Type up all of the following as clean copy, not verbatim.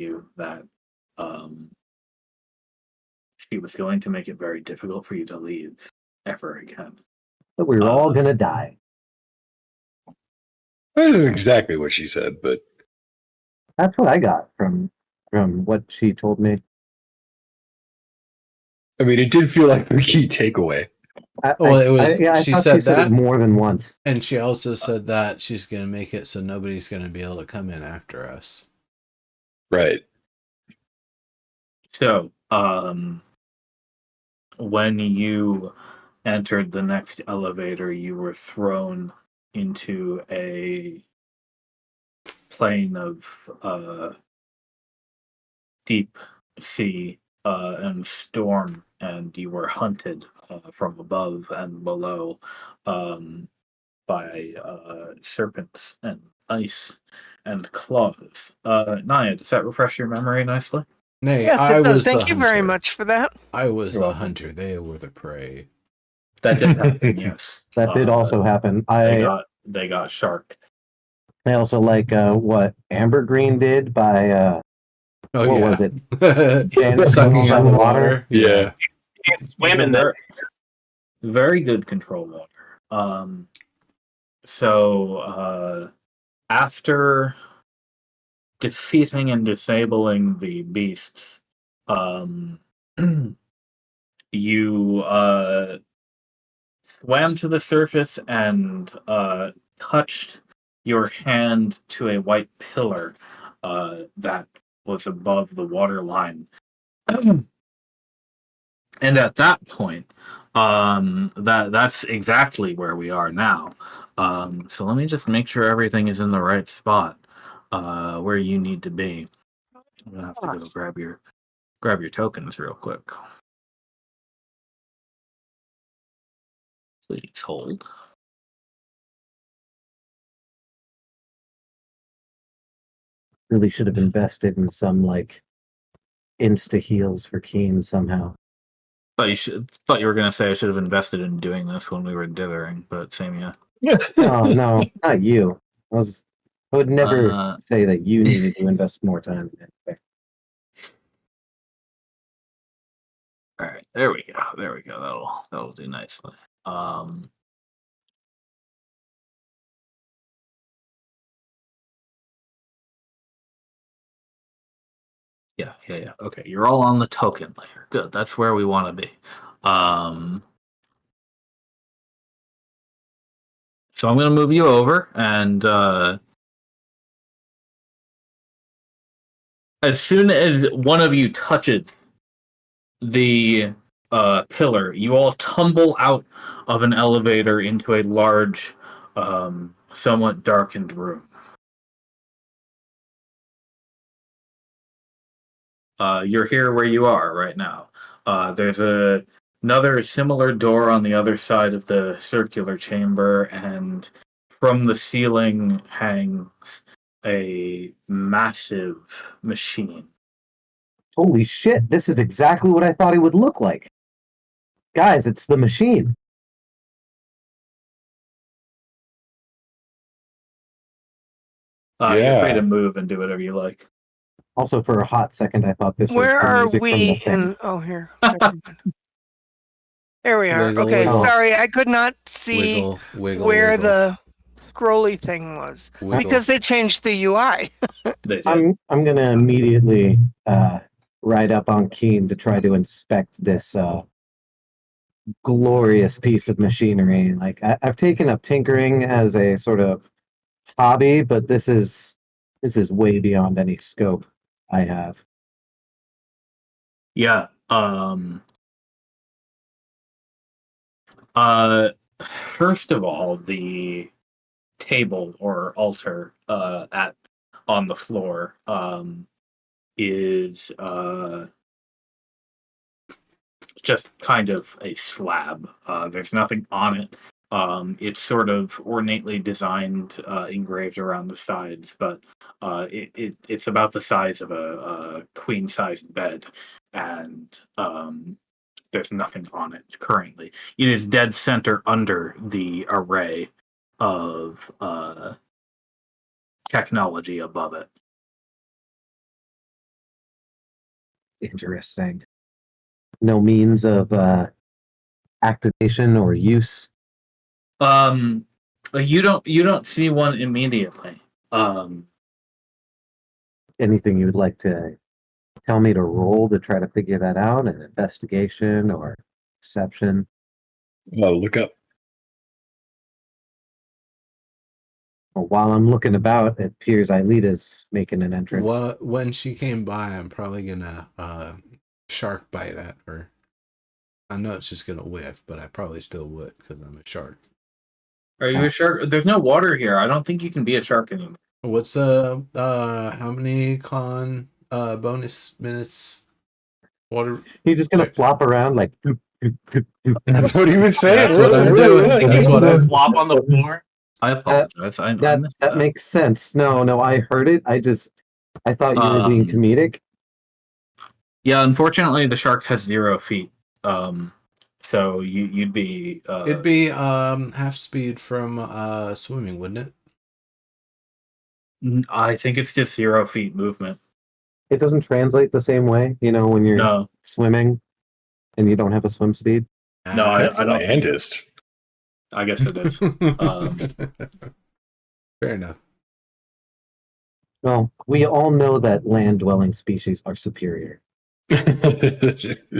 you that she was going to make it very difficult for you to leave ever again. But we were all gonna die. That isn't exactly what she said, but That's what I got from what she told me. I mean, it did feel like the key takeaway. I She thought said she said that it more than once. and she also said that she's going to make it so nobody's going to be able to come in after us. Right. So, when you entered the next elevator, you were thrown into a plane of deep sea and storm, and you were hunted from above and below by serpents and ice and claws. Naya, does that refresh your memory nicely? Nay, Yes, I it does. was Thank the you very hunter. much for that. I was You're the welcome. hunter. They were the prey. That did happen, yes. That did also happen. They got sharked. I also like what Amber Green did by what was it? Sucking out the water. Yeah. Can't swim in that. Very good control water. So after defeating and disabling the beasts, you swam to the surface and touched your hand to a white pillar that was above the water line. And at that point, that's exactly where we are now. So let me just make sure everything is in the right spot where you need to be. I'm gonna have to go grab your tokens real quick. Please hold. Really should have invested in some like insta heals for Keen somehow. Thought you were gonna say I should have invested in doing this when we were dithering, but same yeah. Oh no, not you. I would never say that you needed to invest more time in it. All right, there we go. That'll do nicely. Yeah. Okay, you're all on the token layer. Good. That's where we want to be. So I'm going to move you over, and as soon as one of you touches the pillar, you all tumble out of an elevator into a large, somewhat darkened room. You're here where you are right now. There's another similar door on the other side of the circular chamber, and from the ceiling hangs a massive machine. Holy shit, this is exactly what I thought it would look like. Guys, it's the machine. You're free to move and do whatever you like. Also, for a hot second, I thought this Where was the are music from the we thing. in? Oh, here. There we are. Wiggle, Okay, wiggle. sorry, I could not see Wiggle, where wiggle. the scrolly thing was Wiggle. because they changed the UI. They did. I'm gonna immediately ride up on Keen to try to inspect this glorious piece of machinery. Like I've taken up tinkering as a sort of hobby, but this is way beyond any scope I have. Yeah. First of all, the table or altar on the floor is just kind of a slab. There's nothing on it. It's sort of ornately designed, engraved around the sides, but it's about the size of a queen-sized bed, and there's nothing on it currently. It is dead center under the array of technology above it. Interesting. No means of activation or use. You don't see one immediately. Anything you would like to tell me to roll to try to figure that out? An investigation or perception? Oh, look up. Well, while I'm looking about, it appears Aileda's making an entrance. When she came by, I'm probably gonna shark bite at her. I know it's just gonna whiff, but I probably still would because I'm a shark. Are you a shark? There's no water here. I don't think you can be a shark anymore. What's how many con bonus minutes water? You're just gonna flop around like. That's what he was saying. That's what I'm doing. That's what I'm Flop on the floor. I apologize. I That missed that makes sense. No, I heard it. I thought you were being comedic. Yeah, unfortunately, the shark has 0 feet. So you'd be. It'd be half speed from swimming, wouldn't it? I think it's just 0 feet movement. It doesn't translate the same way, when you're No, swimming and you don't have a swim speed. no, That's I don't. Think landist. I guess it is. Fair enough. Well, we all know that land-dwelling species are superior.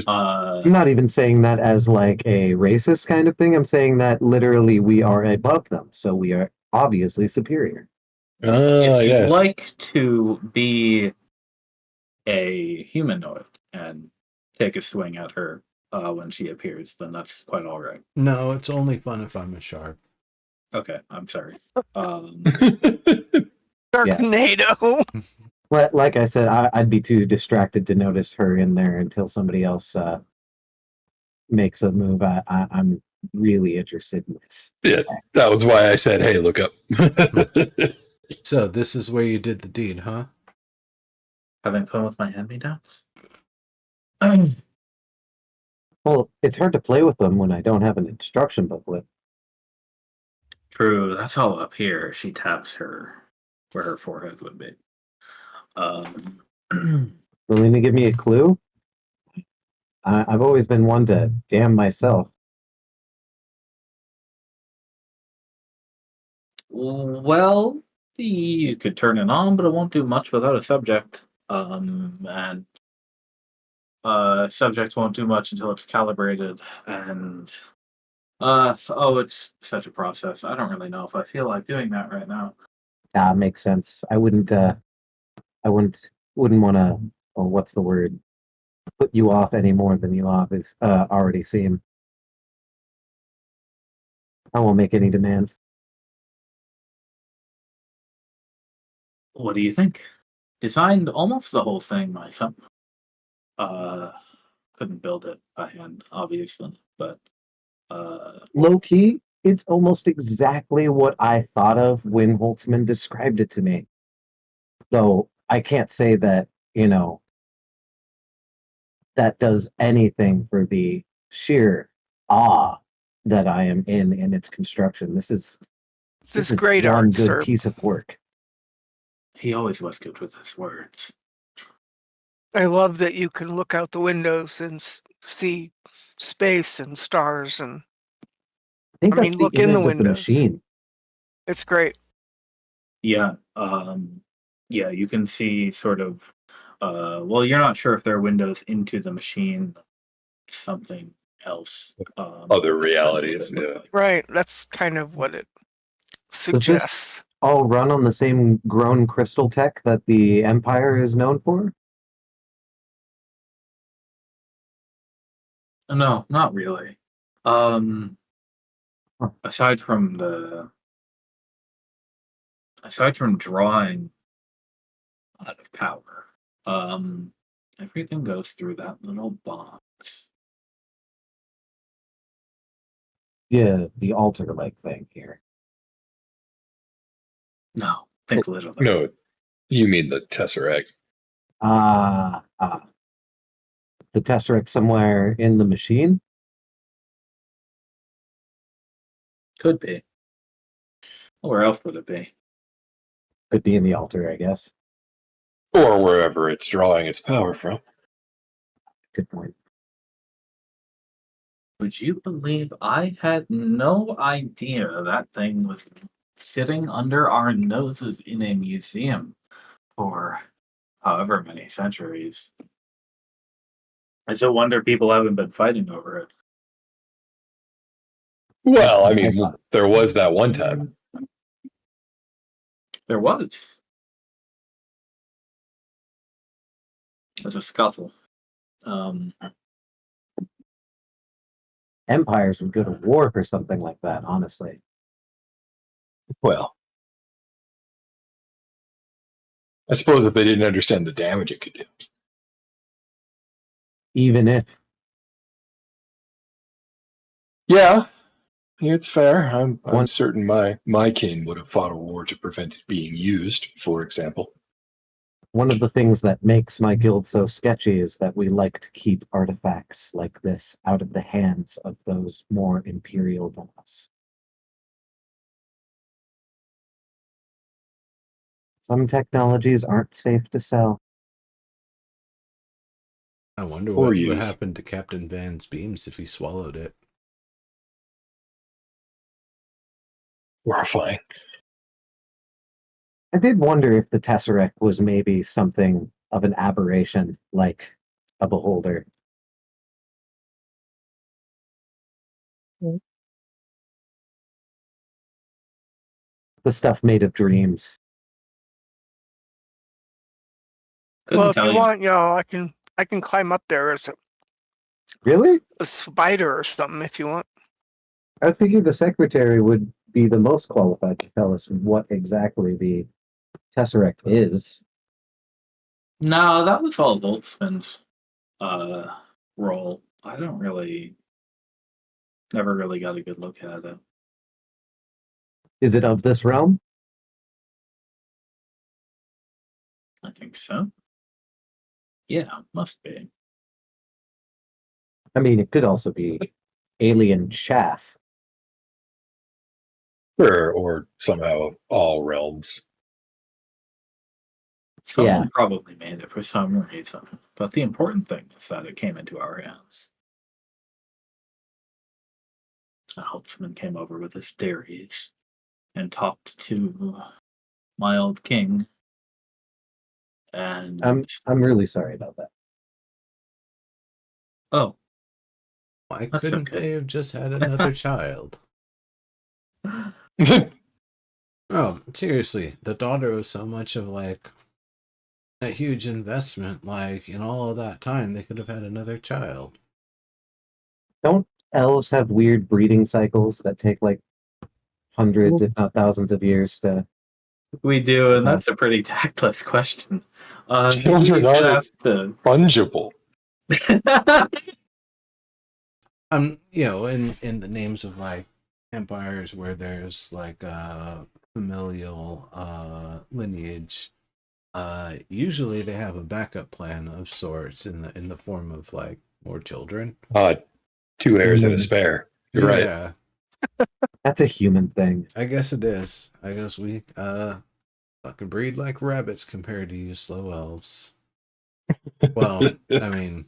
I'm not even saying that as like a racist kind of thing. I'm saying that literally we are above them, so we are obviously superior. If you'd Yes. like to be a humanoid and take a swing at her when she appears, then that's quite all right. No, it's only fun if I'm a shark. Okay, I'm sorry. Sharknado. But like I said, I'd be too distracted to notice her in there until somebody else makes a move. I'm really interested in this. Yeah, that was why I said, "Hey, look up." So this is where you did the deed, huh? Having fun with my hand-me-downs? Well, it's hard to play with them when I don't have an instruction booklet. True, that's all up here. She taps her where her forehead would be. Willing to give me a clue? I've always been one to damn myself. Well, you could turn it on, but it won't do much without a subject. And subject won't do much until it's calibrated. And it's such a process. I don't really know if I feel like doing that right now. Yeah, makes sense. I wouldn't want to, or what's the word, put you off any more than you already seem. I won't make any demands. What do you think? Designed almost the whole thing myself. Couldn't build it by hand, obviously, but Low key, it's almost exactly what I thought of when Holtzman described it to me. Though I can't say that, that does anything for the sheer awe that I am in its construction. This is Great one art, good sir. piece of work. he always was good with his words. I love that you can look out the windows and see space and stars, and I think I that's mean, the look in the image of the windows. machine. It's great. Yeah, you can see sort of. Well, you're not sure if there are windows into the machine, something else. Other realities, yeah. Right. That's kind of what it Does suggests. this all run on the same grown crystal tech that the Empire is known for? No, not really. Aside from drawing out of power, everything goes through that little box. Yeah, the altar-like thing here. No, think literally. No, you mean the Tesseract? The Tesseract somewhere in the machine? Could be. Where else would it be? Could be in the altar, I guess. Or wherever it's drawing its power from. Good point. Would you believe I had no idea that thing was sitting under our noses in a museum for however many centuries? I still wonder people haven't been fighting over it. Well, I mean, there was that one time. There was. There's a scuffle. Empires would go to war for something like that, honestly. Well, I suppose if they didn't understand the damage it could do. Even if Yeah, it's fair. I'm One- certain my king would have fought a war to prevent it being used, for example. one of the things that makes my guild so sketchy is that we like to keep artifacts like this out of the hands of those more imperial than us. Some technologies aren't safe to sell. I wonder Or what would use. happen to Captain Van's beams if he swallowed it. Horrifying. I did wonder if the Tesseract was maybe something of an aberration, like a beholder. The stuff made of dreams. Couldn't Well, if tell you you. want, I can climb up there as Really? a spider or something if you want. I figured the secretary would be the most qualified to tell us what exactly the Tesseract is. No, that was all Voltzman's role. I never really got a good look at it. Is it of this realm? I think so. Yeah, must be. I mean, it could also be alien chaff. Sure, or somehow of all realms. Someone Yeah. probably made it for some reason, but the important thing is that it came into our hands. Holtzman came over with his theories and talked to my old king. And I'm really sorry about that. oh, Why That's couldn't okay. they have just had another child? Oh, seriously, the daughter was so much of like a huge investment. Like in all of that time, they could have had another child. Don't elves have weird breeding cycles that take like hundreds, if not thousands of years to... we do, and Uh-huh. that's a pretty tactless question. Children You should are- ask the. Fungible. In the names of like empires where there's like familial lineage, usually they have a backup plan of sorts in the form of like more children. 2 heirs and a Humans. spare. You're right. Yeah, That's a human thing. I guess it is. I guess we fucking breed like rabbits compared to you slow elves. Well, I mean,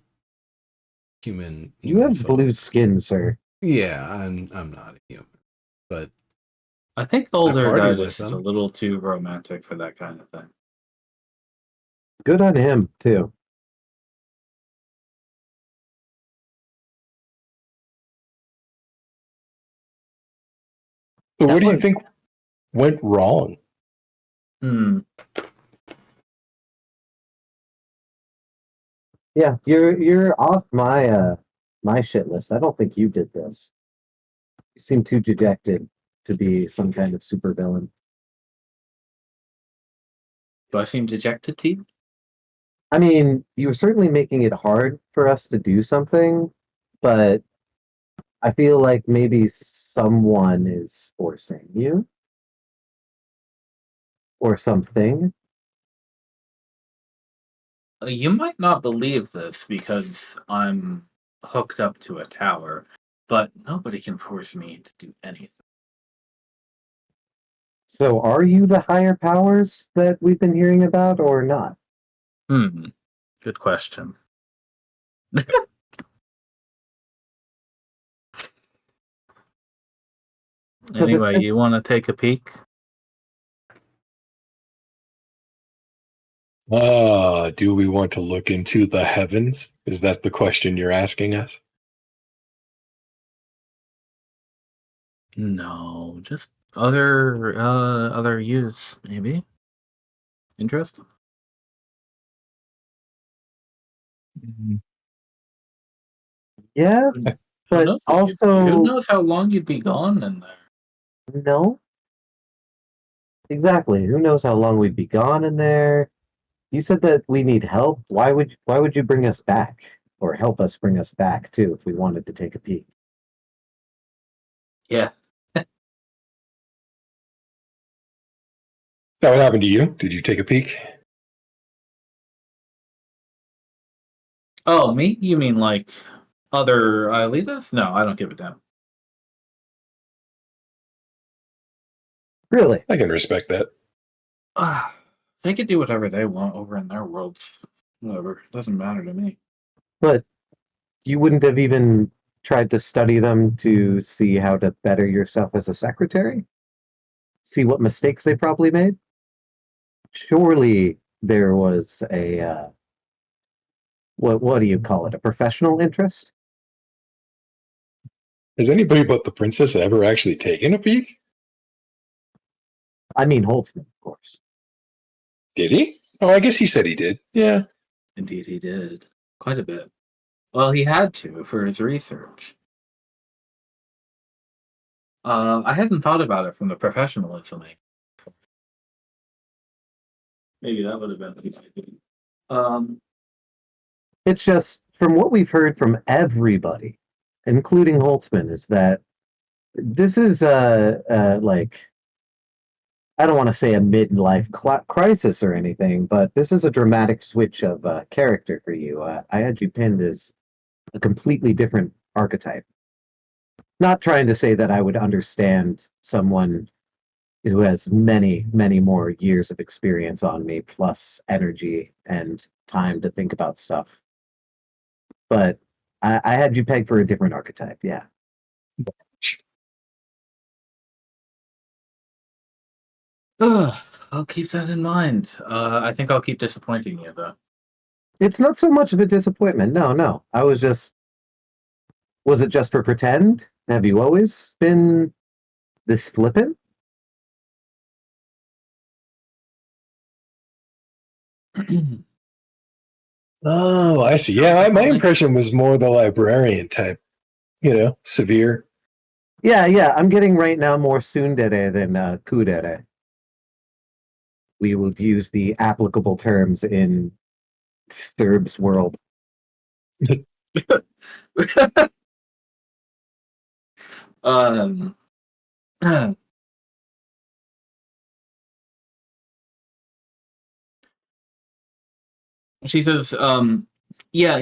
human. You have folk. blue skin, sir. Yeah, I'm not a human, but I think older party with Didas is a them. little too romantic for that kind of thing. Good on him, too. So That what do you was- think went wrong? Yeah, you're off my shit list. I don't think you did this. You seem too dejected to be some kind of supervillain. Do I seem dejected to you? I mean, you were certainly making it hard for us to do something, but I feel like maybe someone is forcing you or something. You might not believe this because I'm hooked up to a tower, but nobody can force me to do anything. So are you the higher powers that we've been hearing about or not? Good question. Anyway, this- you want to take a peek? Do we want to look into the heavens? Is that the question you're asking us? No, just other use, maybe. Interest? yes, I- Who but knows? Who also knows how long you'd be gone in there? no. Exactly. Who knows how long we'd be gone in there? You said that we need help. Why would you bring us back or help us bring us back too if we wanted to take a peek? Yeah. That what happened to you? Did you take a peek? Oh, me? You mean like other leaders? No, I don't give a damn. Really? I can respect that. They can do whatever they want over in their worlds. Whatever. Doesn't matter to me. But you wouldn't have even tried to study them to see how to better yourself as a secretary? See what mistakes they probably made? Surely there was a what do you call it? A professional interest? Has anybody but the princess ever actually taken a peek? I mean Holtzman, of course. Did he? Oh, I guess he said he did. Yeah. Indeed, he did. Quite a bit. Well, he had to for his research. I hadn't thought about it from the professionalism angle. Maybe that would have been a good idea. It's just from what we've heard from everybody, including Holtzman, is that this is like I don't want to say a midlife crisis or anything, but this is a dramatic switch of character for you. I had you pinned as a completely different archetype. Not trying to say that I would understand someone who has many, many more years of experience on me, plus energy and time to think about stuff. But I had you pegged for a different archetype, yeah. I'll keep that in mind. I think I'll keep disappointing you, though. It's not so much of a disappointment. No, no. Was it just for pretend? Have you always been this flippant? Oh, I see. Yeah, my impression was more the librarian type. Severe. Yeah, yeah. I'm getting right now more tsundere than kudere. We would use the applicable terms in Sturb's world. um, she says, yeah,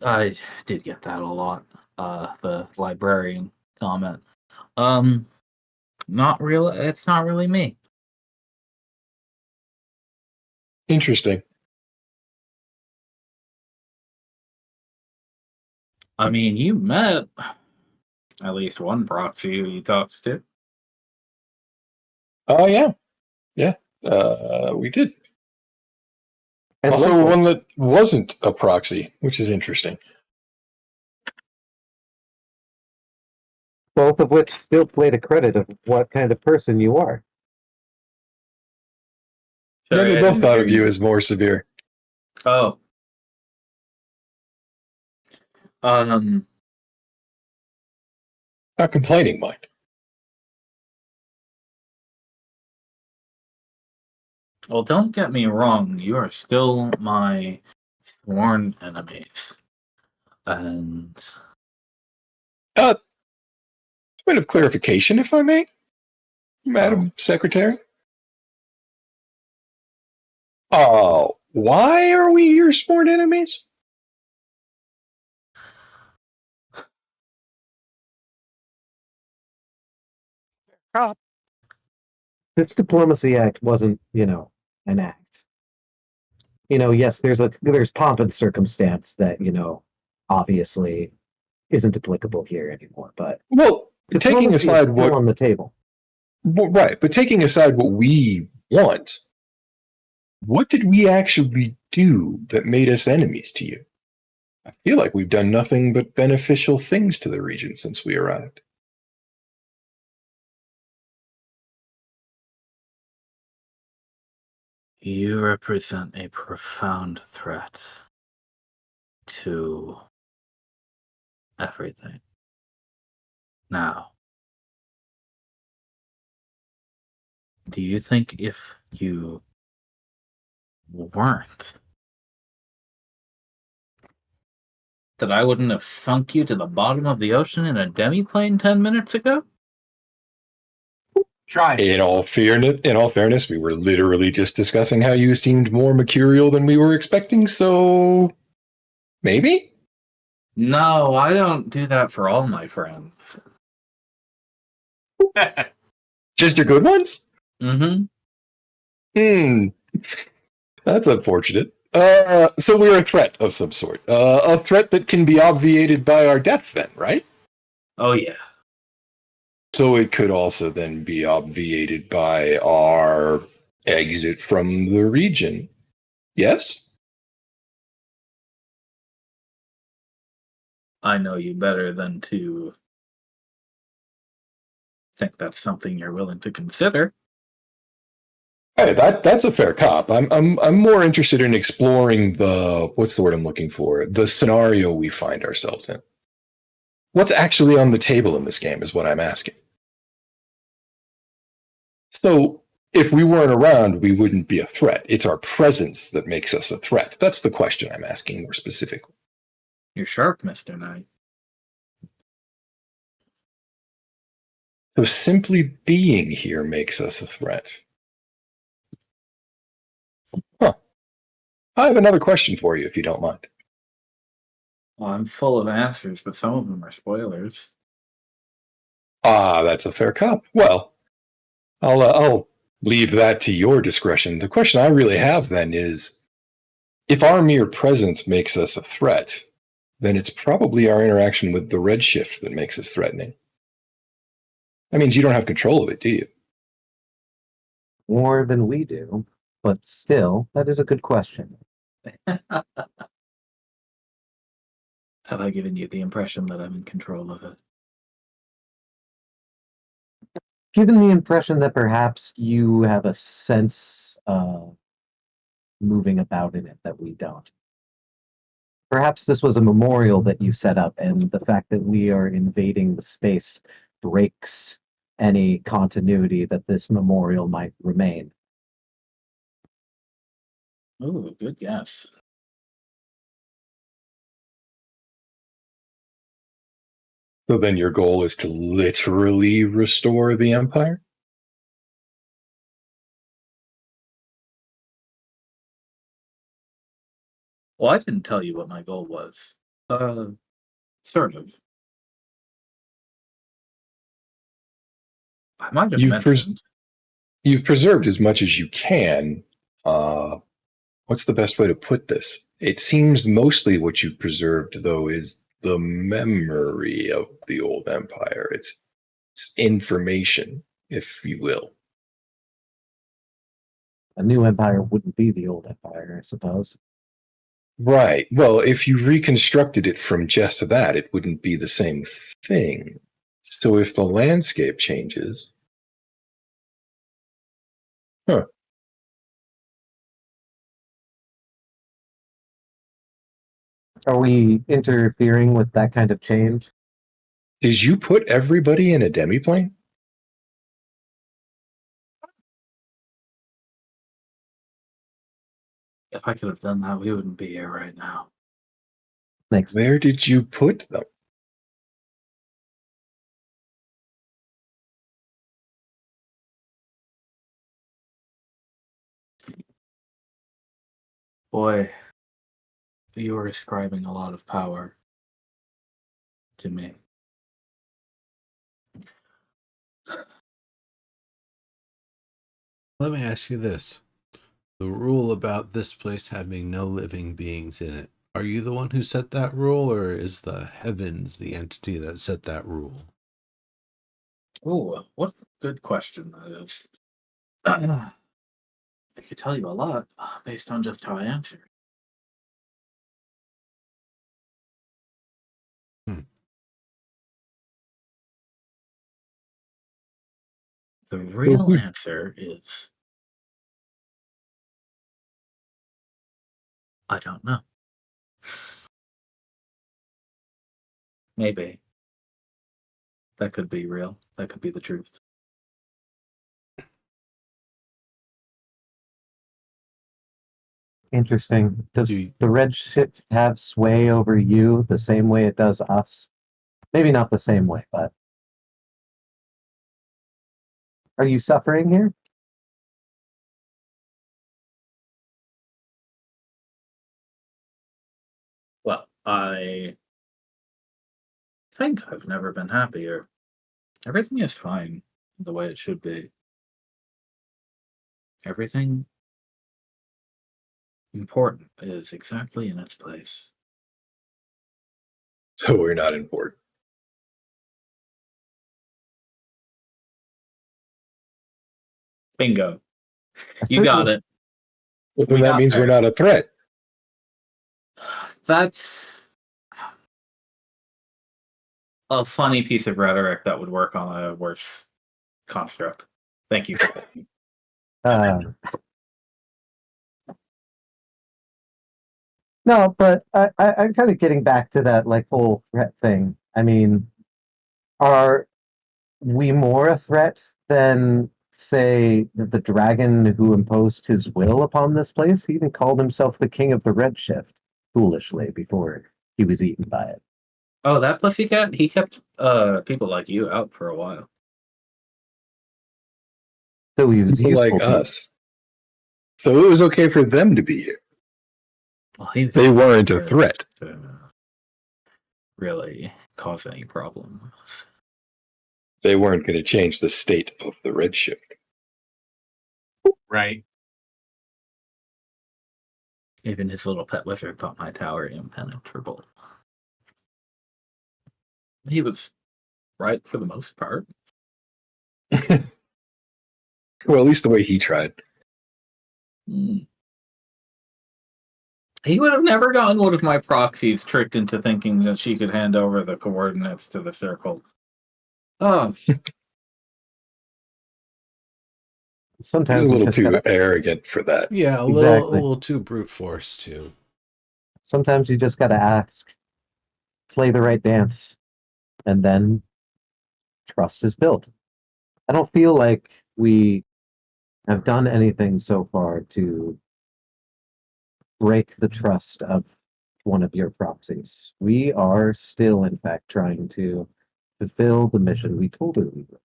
I did get that a lot. The librarian comment. Not real. It's not really me. Interesting. I mean, you met at least one proxy who you talked to. Oh, yeah. Yeah. We did. And Also, local. one that wasn't a proxy, which is interesting. Both of which still play to credit of what kind of person you are. Yeah, Sorry, they I both didn't thought hear of you as more severe. Oh. Not complaining, mind. Well, don't get me wrong. You are still my sworn enemies. And Point of clarification, if I may, Madam Secretary. Oh, why are we your sworn enemies? Cop. This diplomacy act wasn't, an act. Yes, there's pomp and circumstance that, obviously isn't applicable here anymore. But Well, taking diplomacy is aside still on the table. right, but taking aside what we want, what did we actually do that made us enemies to you? I feel like we've done nothing but beneficial things to the region since we arrived. You represent a profound threat to everything. Now, do you think if you weren't, that I wouldn't have sunk you to the bottom of the ocean in a demiplane 10 minutes ago? Try. In all fairness, we were literally just discussing how you seemed more mercurial than we were expecting, so maybe? No, I don't do that for all my friends. Just your good ones? Mm-hmm. That's unfortunate. So we're a threat of some sort. A threat that can be obviated by our death then, right? Oh, yeah. So it could also then be obviated by our exit from the region. Yes? I know you better than to think that's something you're willing to consider. Hey, that's a fair cop. I'm more interested in exploring the what's the word I'm looking for? The scenario we find ourselves in. What's actually on the table in this game is what I'm asking. So if we weren't around, we wouldn't be a threat. It's our presence that makes us a threat. That's the question I'm asking more specifically. You're sharp, Mr. Knight. So simply being here makes us a threat. Huh. I have another question for you, if you don't mind. Well, I'm full of answers, but some of them are spoilers. Ah, that's a fair cop. Well, I'll leave that to your discretion. The question I really have then is, if our mere presence makes us a threat, then it's probably our interaction with the Redshift that makes us threatening. That means you don't have control of it, do you? More than we do, but still, that is a good question. Have I given you the impression that I'm in control of it? Given the impression that perhaps you have a sense of moving about in it that we don't. Perhaps this was a memorial that you set up, and the fact that we are invading the space breaks any continuity that this memorial might remain. Ooh, good guess. So then your goal is to literally restore the Empire? Well, I didn't tell you what my goal was. Sort of. I might have mentioned. You've preserved as much as you can. What's the best way to put this? It seems mostly what you've preserved, though, is the memory of the old empire. It's information, if you will. A new empire wouldn't be the old empire, I suppose. Right. Well, if you reconstructed it from just that, it wouldn't be the same thing. So if the landscape changes. Huh. Are we interfering with that kind of change? Did you put everybody in a demiplane? If I could have done that, we wouldn't be here right now. Thanks. Where did you put them? Boy, you are ascribing a lot of power to me. Let me ask you this. The rule about this place having no living beings in it, Are you the one who set that rule, or is the heavens the entity that set that rule? Oh, what a good question that is. I could tell you a lot based on just how I answer. Hmm. The real answer is I don't know. Maybe. That could be real. That could be the truth. Interesting. Does Do you- the Redshift have sway over you the same way it does us? Maybe not the same way, but are you suffering here? Well, I think I've never been happier. Everything is fine the way it should be. Everything important is exactly in its place. So we're not important. Bingo. I You got certainly- it. Well, then We that got means we're there. not a threat. That's a funny piece of rhetoric that would work on a worse construct. Thank you for that. Uh, no, but I'm kind of getting back to that like whole threat thing. I mean, are we more a threat than, say, the dragon who imposed his will upon this place? He even called himself the king of the Redshift, foolishly, before he was eaten by it. Oh, that pussycat? He kept people like you out for a while. So he was People useful like to you. us. So it was okay for them to be here. Well, he was They weren't a there threat. to really cause any problems. They weren't going to change the state of the Redshift. Right. Even his little pet wizard thought my tower impenetrable. He was right for the most part. Well, at least the way he tried. Hmm. He would have never gotten one of my proxies tricked into thinking that she could hand over the coordinates to the circle. Oh, He Sometimes was a you little just too gotta. arrogant for that. Yeah, a Exactly. little too brute force too. Sometimes you just gotta ask, play the right dance, and then trust is built. I don't feel like we have done anything so far to break the trust of one of your proxies. We are still, in fact, trying to fulfill the mission we told her we would.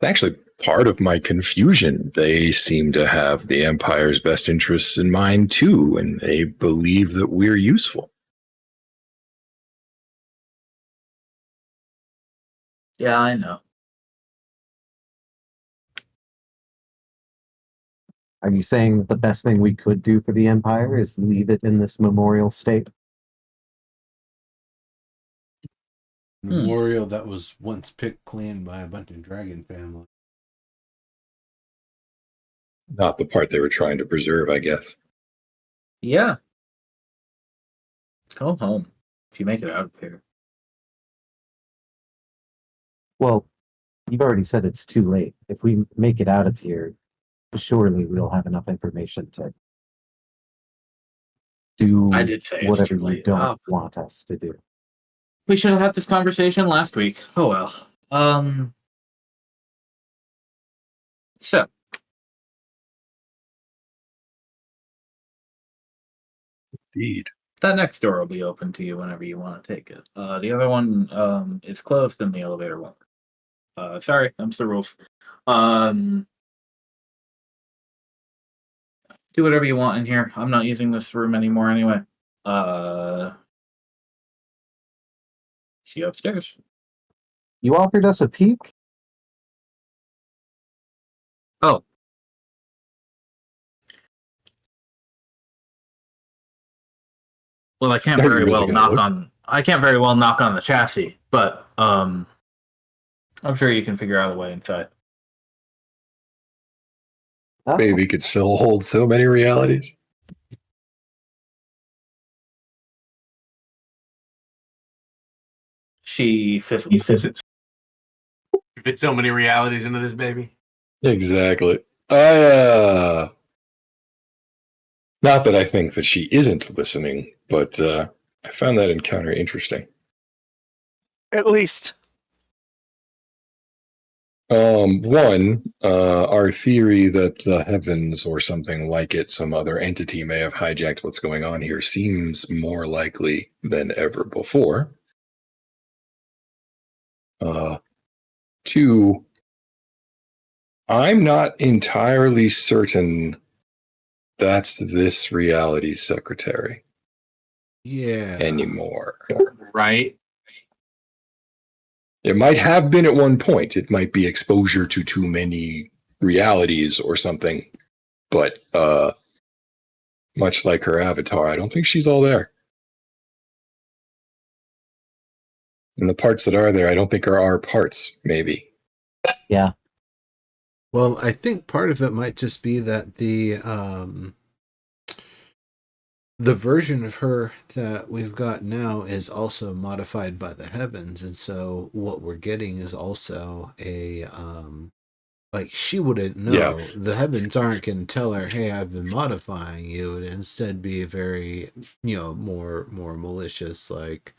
Actually, part of my confusion, they seem to have the Empire's best interests in mind too, and they believe that we're useful. yeah, I know. Are you saying that the best thing we could do for the Empire is leave it in this memorial state? Memorial that was once picked clean by a bunch of dragon family. Not the part they were trying to preserve, I guess. Yeah. Go home if you make it out of here. Well, you've already said it's too late. If we make it out of here, surely we'll have enough information to do I did say it's whatever too you late. don't want us to do. We should have had this conversation last week. Oh well. So Indeed. that next door will be open to you whenever you want to take it. The other one is closed and the elevator won't. Sorry, them's the rules. Do whatever you want in here. I'm not using this room anymore anyway. See you upstairs. You offered us a peek? Oh. Well, I can't Are you very really well gonna knock look? on. I can't very well knock on the chassis, but I'm sure you can figure out a way inside. Oh, Maybe it could still hold so many realities. She visits. You fit so many realities into this baby. Exactly. Not that I think that she isn't listening, but I found that encounter interesting. At least. One, our theory that the heavens or something like it, some other entity may have hijacked what's going on here, seems more likely than ever before. Two, I'm not entirely certain that's this reality's secretary Yeah. anymore. Right? It might have been at one point. It might be exposure to too many realities or something. But much like her avatar, I don't think she's all there. And the parts that are there, I don't think are our parts, maybe. yeah. Well, I think part of it might just be that the version of her that we've got now is also modified by the heavens, and so what we're getting is also a like she wouldn't know. Yeah. The heavens aren't going to tell her, "Hey, I've been modifying you," and instead be a very, more malicious, like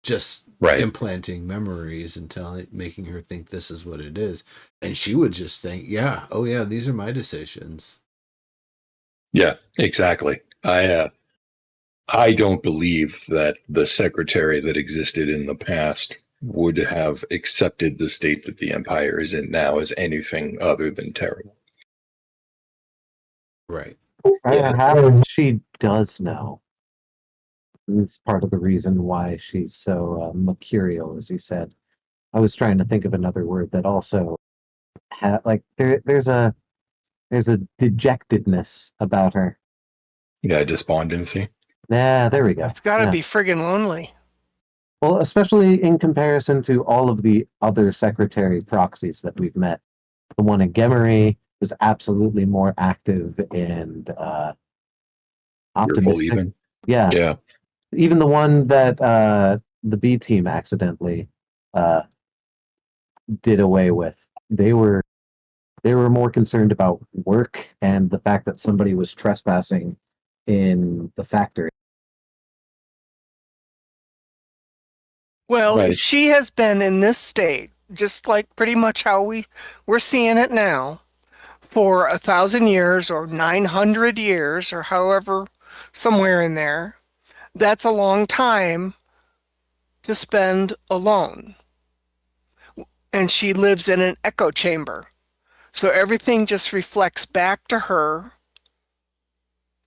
just Right. implanting memories and making her think this is what it is, and she would just think, "Yeah, oh yeah, these are my decisions." Yeah, exactly. I don't believe that the secretary that existed in the past would have accepted the state that the empire is in now as anything other than terrible. Right. How she does know. It's part of the reason why she's so mercurial, as you said. I was trying to think of another word that also like there's a dejectedness about her. Yeah, despondency. Yeah, there we go. It's got to Yeah. be friggin' lonely. Well, especially in comparison to all of the other secretary proxies that we've met. The one in Gemery was absolutely more active and Fearful optimistic. even. Yeah. Yeah. Even the one that the B team accidentally uh, did away with. They were more concerned about work and the fact that somebody was trespassing in the factory. Well, if Right. she has been in this state, just like pretty much how we're seeing it now, for 1,000 years or 900 years or however, somewhere in there, that's a long time to spend alone. And she lives in an echo chamber. So everything just reflects back to her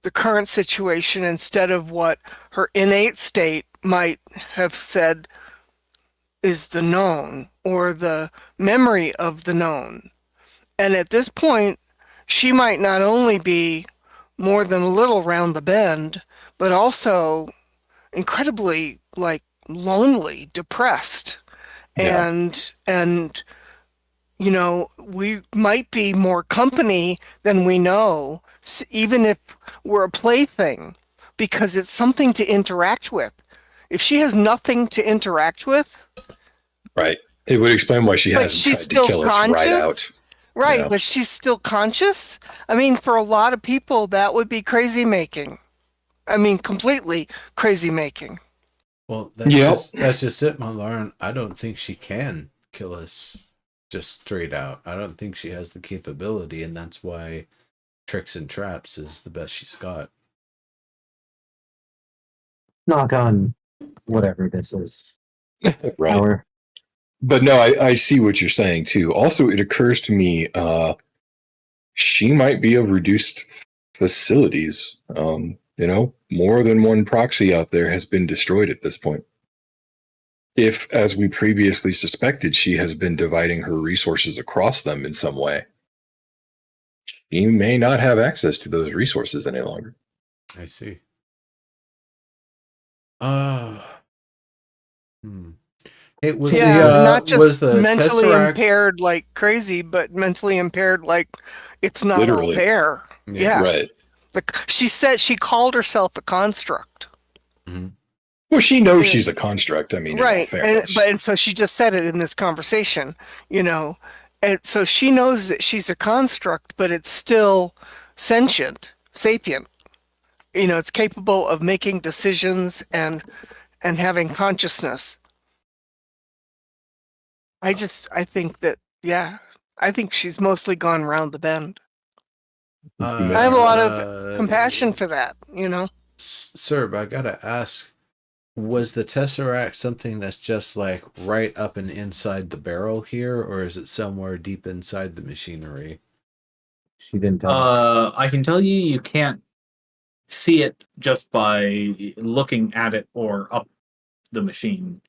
the current situation instead of what her innate state might have said is the known or the memory of the known. And at this point, she might not only be more than a little round the bend, but also incredibly like lonely, depressed. Yeah. And we might be more company than we know, even if we're a plaything, because it's something to interact with. If she has nothing to interact with, Right. It would explain why she but hasn't she's tried to still kill us right conscious, out. right? Yeah. But she's still conscious. I mean, for a lot of people, that would be crazy making. I mean, completely crazy making. Well, Yep. that's just it, my Lauren. I don't think she can kill us just straight out. I don't think she has the capability, and that's why tricks and traps is the best she's got. Knock on whatever this is. Right. But no, I see what you're saying too. Also, it occurs to me she might be of reduced facilities. More than one proxy out there has been destroyed at this point. If, as we previously suspected, she has been dividing her resources across them in some way, she may not have access to those resources any longer. I see. Uh, hmm. It was Yeah, not was just the mentally Tesseract. impaired like crazy, but mentally impaired like it's not all Literally. there. Yeah. Yeah. Right. She said she called herself a construct. Mhm. Well, she knows Yeah. she's a construct. I mean, in all Right. fairness. And so she just said it in this conversation, you know. And so she knows that she's a construct, but it's still sentient, sapient. You know, it's capable of making decisions and having consciousness. I think that, yeah, I think she's mostly gone round the bend. I have a lot of compassion for that, you know. Sir, but I gotta ask, was the Tesseract something that's just like right up and inside the barrel here, or is it somewhere deep inside the machinery? She didn't tell me. I can tell you can't see it just by looking at it or up the machine.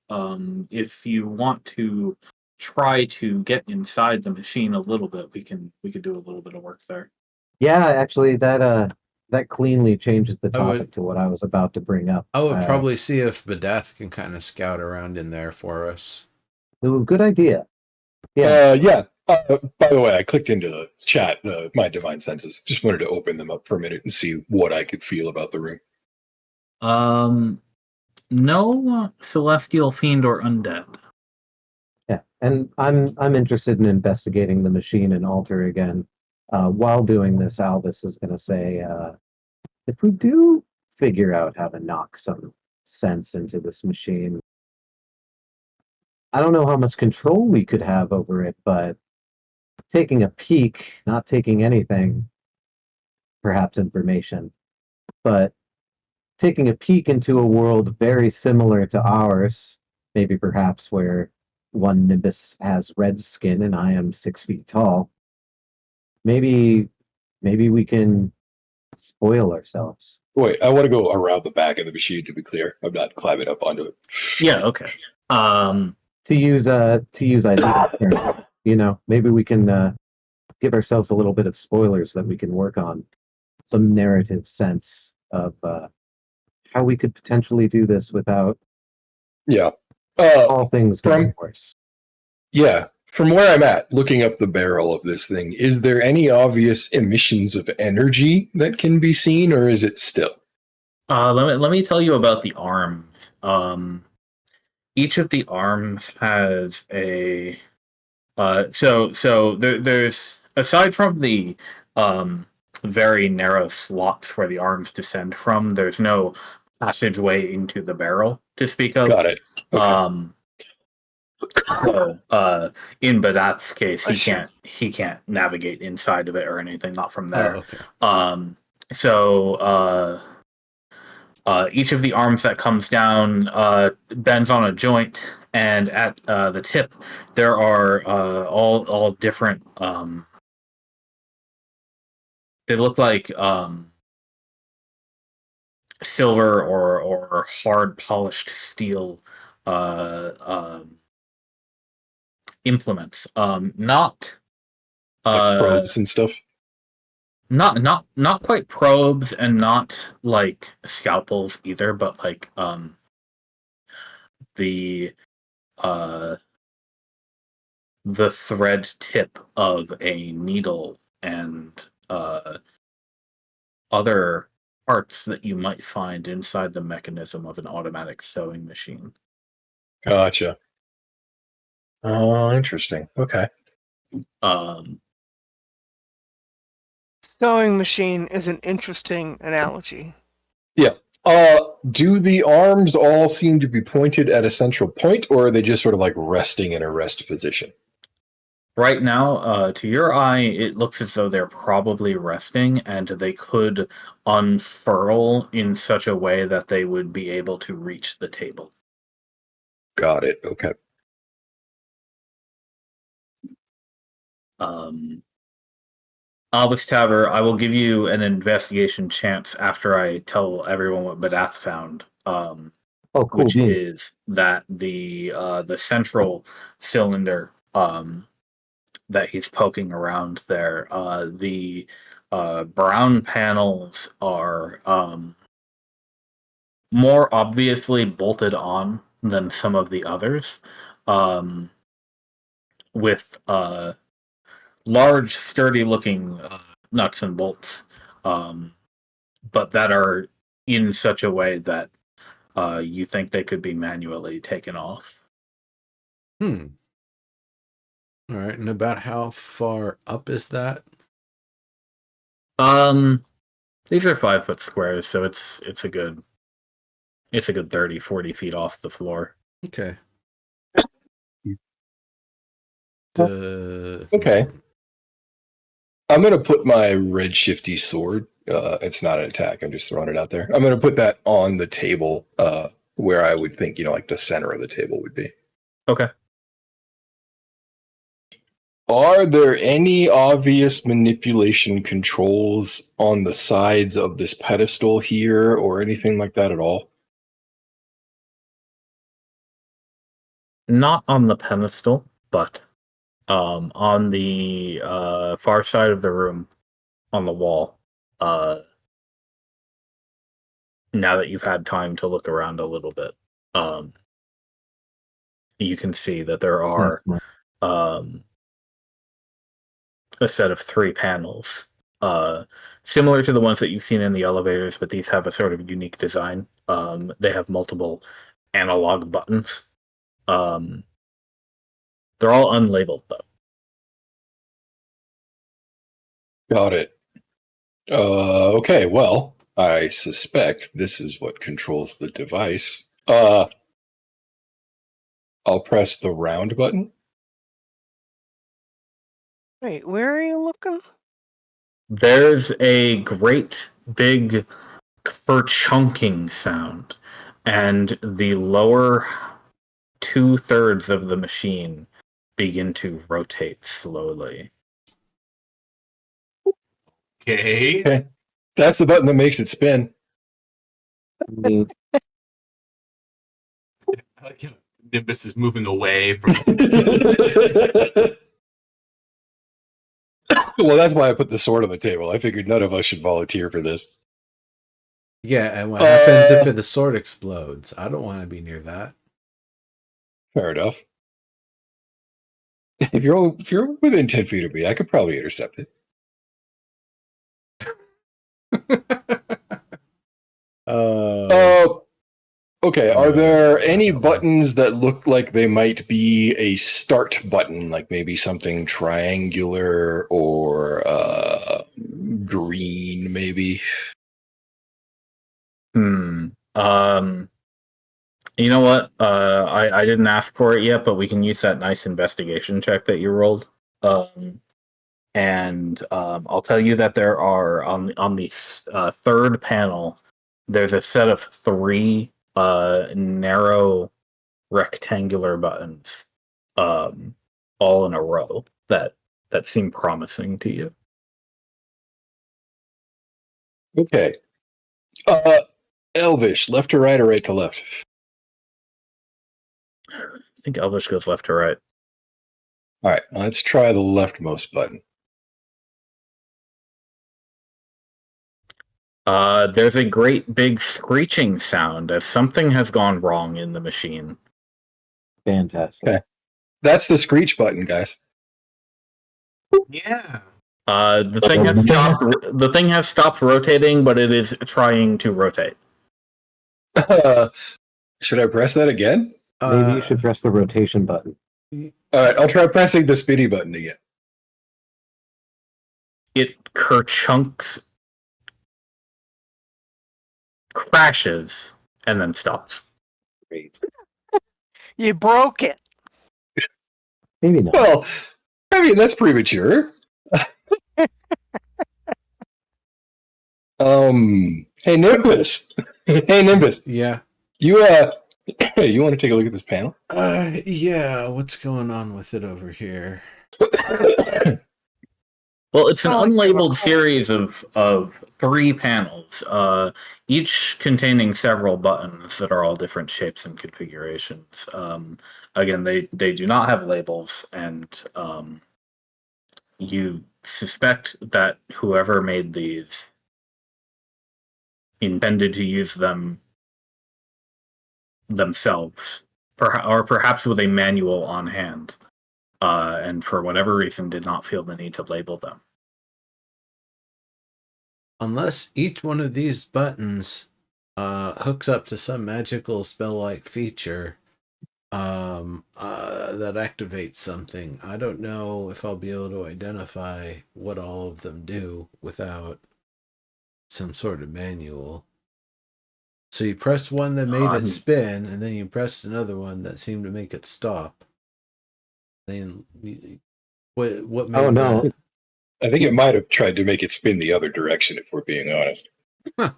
If you want to try to get inside the machine a little bit, we can do a little bit of work there. Yeah, actually, that cleanly changes the I would topic to what I was about to bring up. I would probably see if Badath can kind of scout around in there for us. Ooh, good idea. Yeah. Yeah. By the way, I clicked into the chat, my divine senses. Just wanted to open them up for a minute and see what I could feel about the room. No celestial fiend or undead. Yeah, and I'm interested in investigating the machine and altar again. While doing this, Albus is going to say, if we do figure out how to knock some sense into this machine, I don't know how much control we could have over it, but taking a peek, not taking anything, perhaps information, but taking a peek into a world very similar to ours, maybe perhaps where one Nimbus has red skin and I am 6 feet tall. Maybe we can spoil ourselves. Wait, I want to go around the back of the machine to be clear. I'm not climbing up onto it. Yeah, okay. To use Eileen's term, maybe we can give ourselves a little bit of spoilers that we can work on, some narrative sense of how we could potentially do this without Yeah. all things going worse. Yeah. From where I'm at, looking up the barrel of this thing, is there any obvious emissions of energy that can be seen, or is it still? Let me tell you about the arms. Each of the arms has a there's aside from the um very narrow slots where the arms descend from, there's no passageway into the barrel to speak of. Got it. Okay. In Badath's case, Sure. he can't navigate inside of it or anything, not from there. Oh, okay. So each of the arms that comes down bends on a joint, and at the tip there are all different. They look like silver or hard polished steel implements. Not Like probes and stuff. not quite probes, and not like scalpels either, but like the uh the thread tip of a needle and other parts that you might find inside the mechanism of an automatic sewing machine. Gotcha. Oh, interesting. Okay. Sewing machine is an interesting analogy. Yeah. Do the arms all seem to be pointed at a central point, or are they just sort of like resting in a rest position? Right now, to your eye, it looks as though they're probably resting, and they could unfurl in such a way that they would be able to reach the table. Got it. Okay. Albus Taver, I will give you an investigation chance after I tell everyone what Badath found. Oh, cool Which beans. is that the central cylinder that he's poking around there, the brown panels are more obviously bolted on than some of the others, with large, sturdy-looking nuts and bolts, but that are in such a way that you think they could be manually taken off. All right, and about how far up is that? These are 5-foot squares, so it's a good 30, 40 feet off the floor. Okay. Okay. I'm going to put my Redshifty sword. It's not an attack. I'm just throwing it out there. I'm going to put that on the table where I would think, like the center of the table would be. Okay. Are there any obvious manipulation controls on the sides of this pedestal here or anything like that at all? Not on the pedestal, but on the far side of the room, on the wall. Now that you've had time to look around a little bit, you can see that there are a set of 3 panels, similar to the ones that you've seen in the elevators, but these have a sort of unique design. They have multiple analog buttons. They're all unlabeled, though. Got it. Okay, well, I suspect this is what controls the device. I'll press the round button. Wait, where are you looking? There's a great big kerchunking sound, and the lower 2/3 of the machine begin to rotate slowly. Okay. That's the button that makes it spin. Neat. I like how Nimbus is moving away from. Well, that's why I put the sword on the table. I figured none of us should volunteer for this. Yeah, and what happens if the sword explodes? I don't want to be near that. Fair enough. If you're within 10 feet of me, I could probably intercept it. Okay. Are there any buttons that look like they might be a start button, like maybe something triangular or green, maybe? You know what? I didn't ask for it yet, but we can use that nice investigation check that you rolled. And I'll tell you that there are on the third panel, there's a set of 3 narrow rectangular buttons, all in a row that seem promising to you. Okay. Elvish, left to right or right to left? I think Elvish goes left to right. All right, let's try the leftmost button. There's a great big screeching sound as something has gone wrong in the machine. Fantastic. Okay. That's the screech button, guys. Yeah. The thing has stopped rotating, but it is trying to rotate. Should I press that again? Maybe you should press the rotation button. All right, I'll try pressing the spinny button again. It kerchunks, crashes, and then stops. Great. You broke it. Maybe not. Well, I mean, that's premature. Hey Nimbus. Hey Nimbus. Yeah. You you want to take a look at this panel? Yeah, what's going on with it over here? Well, it's an Oh, like unlabeled series of 3 panels, each containing several buttons that are all different shapes and configurations. Again, they do not have labels, and you suspect that whoever made these intended to use them themselves, or perhaps with a manual on hand, and for whatever reason did not feel the need to label them. Unless each one of these buttons hooks up to some magical spell-like feature that activates something. I don't know if I'll be able to identify what all of them do without some sort of manual. So you pressed one that made it spin, and then you pressed another one that seemed to make it stop. Then what made that? I think it might have tried to make it spin the other direction, if we're being honest. Huh.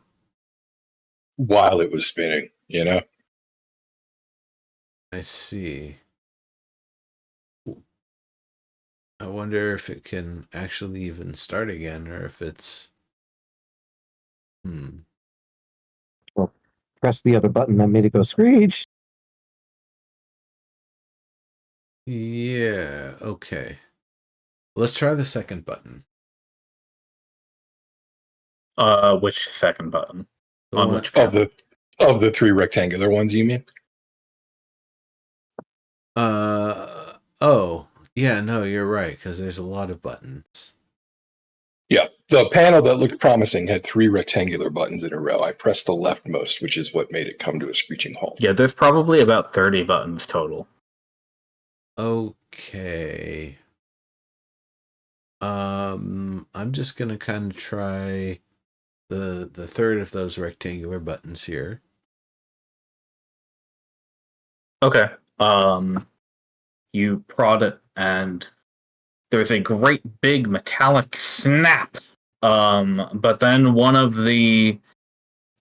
While it was spinning, you know? I see. I wonder if it can actually even start again, or if it's... Well, press the other button that made it go screech. Yeah, okay. Let's try the second button. Which second button? The On one- which panel? Of the three rectangular ones, you mean? Oh, yeah, no, you're right, because there's a lot of buttons. Yeah, the panel that looked promising had 3 rectangular buttons in a row. I pressed the leftmost, which is what made it come to a screeching halt. Yeah, there's probably about 30 buttons total. Okay. I'm just gonna kind of try the third of those rectangular buttons here. Okay. You prod it, and there's a great big metallic snap. But then one of the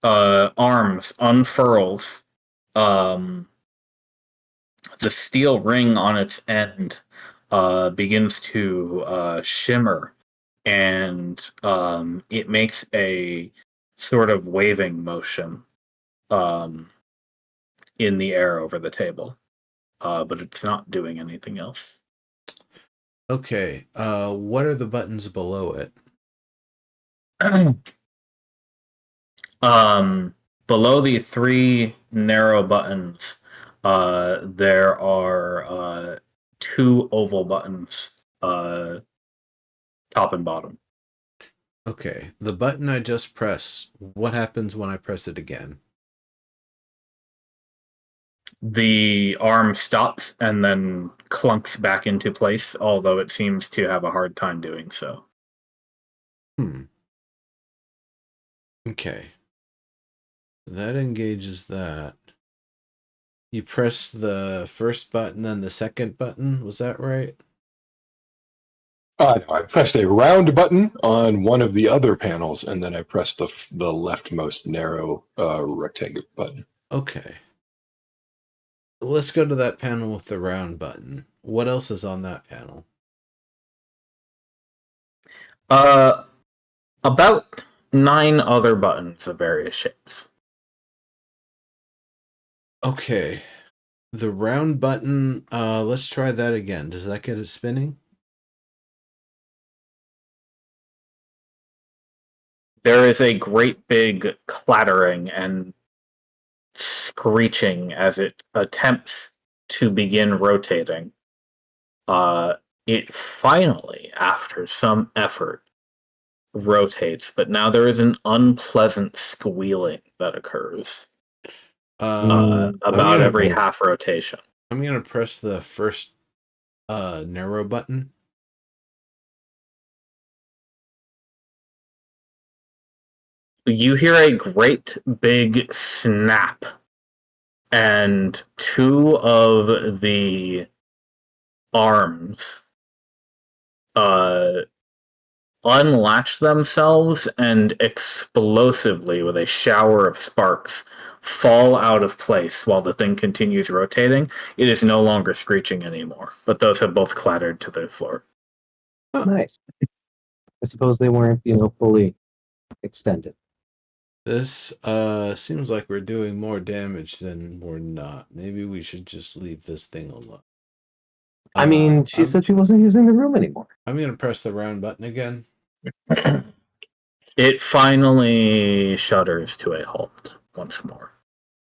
arms unfurls. The steel ring on its end begins to shimmer, and it makes a sort of waving motion in the air over the table. But it's not doing anything else. Okay, what are the buttons below it? Below the 3 narrow buttons, there are 2 oval buttons, top and bottom. Okay, the button I just pressed, what happens when I press it again? The arm stops and then clunks back into place, although it seems to have a hard time doing so. Okay. That engages that. You press the first button, then the second button. Was that right? No, I pressed a round button on one of the other panels, and then I pressed the leftmost narrow rectangular button. Okay. Let's go to that panel with the round button. What else is on that panel? About 9 other buttons of various shapes. Okay. The round button, let's try that again. Does that get it spinning? There is a great big clattering and screeching as it attempts to begin rotating. It finally, after some effort, rotates, but now there is an unpleasant squealing that occurs about every half rotation. I'm going to press the first narrow button. You hear a great big snap, and 2 of the arms unlatch themselves and explosively, with a shower of sparks, fall out of place while the thing continues rotating. It is no longer screeching anymore, but those have both clattered to the floor. Oh, nice. I suppose they weren't, fully extended. This seems like we're doing more damage than we're not. Maybe we should just leave this thing alone. I mean, she said she wasn't using the room anymore. I'm going to press the round button again. It finally shudders to a halt once more.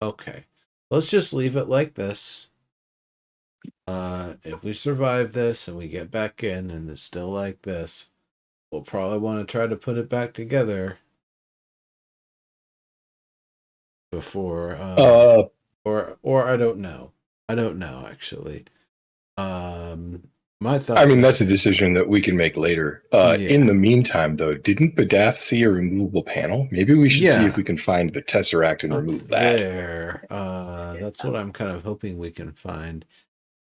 Okay. let's just leave it like this. If we survive this and we get back in and it's still like this, we'll probably want to try to put it back together before or I don't know. I don't know actually. My thought I mean, was- that's a decision that we can make later. In the meantime, though, didn't Badath see a removable panel? Maybe we should see if we can find the Tesseract and remove that. There. That's what I'm kind of hoping we can find.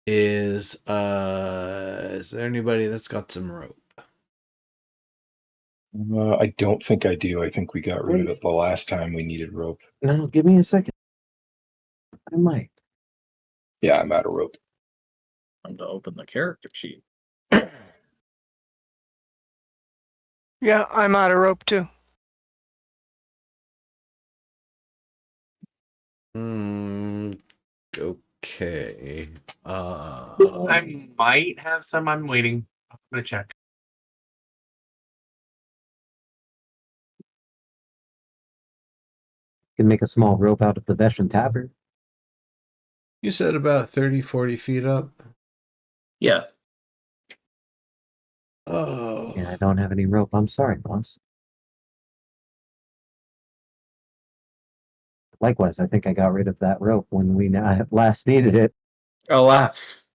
Is there anybody that's got some rope? I don't think I do. I think we got rid of it the last time we needed rope. No, give me a second. I might. Yeah, I'm out of rope. Time to open the character sheet. Yeah, I'm out of rope too. Okay. I might have some. I'm waiting. I'm gonna check. Can make a small rope out of the Veshan Tavern. You said about 30, 40 feet up. Yeah. Oh. Yeah, I don't have any rope. I'm sorry, boss. Likewise, I think I got rid of that rope when we last needed it. Alas.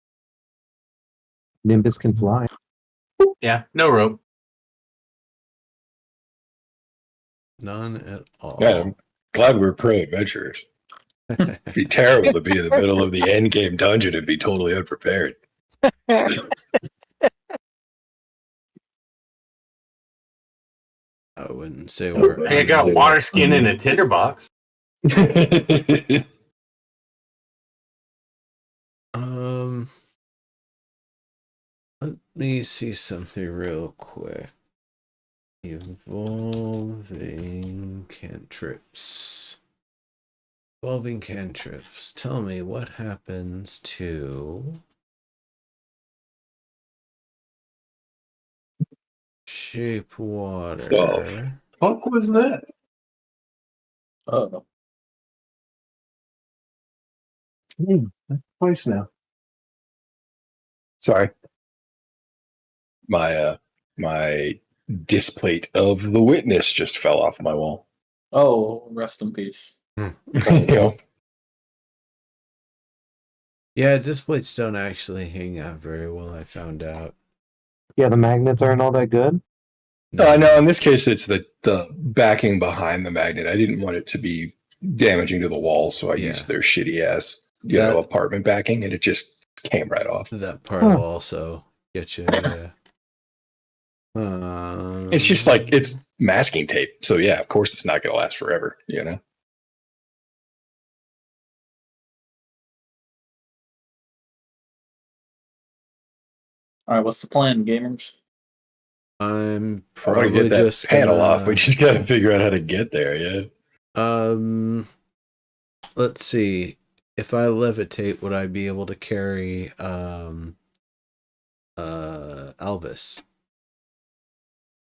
Nimbus can fly. Yeah, no rope. None at all. Yeah, I'm glad we're pro adventurers. It'd be terrible to be in the middle of the end game dungeon and be totally unprepared. I wouldn't say we're. I got water skin in a tinderbox. Let me see something real quick. Evolving cantrips. Evolving cantrips. Tell me what happens to shape water. Oh. What was that? Oh. Twice now. Sorry. My displate of the witness just fell off my wall. Oh, rest in peace. There you go. Yeah, displates don't actually hang out very well, I found out. Yeah, the magnets aren't all that good. No, in this case, it's the backing behind the magnet. I didn't want it to be damaging to the wall, so I used their shitty ass, apartment backing, and it just came right off. That part will also get you, yeah. It's just like, it's masking tape, so yeah, of course it's not going to last forever, All right, what's the plan, gamers? I'm I want to probably get that just panel off. We just got to figure out how to get there, yeah. Let's see. If I levitate, would I be able to carry Elvis?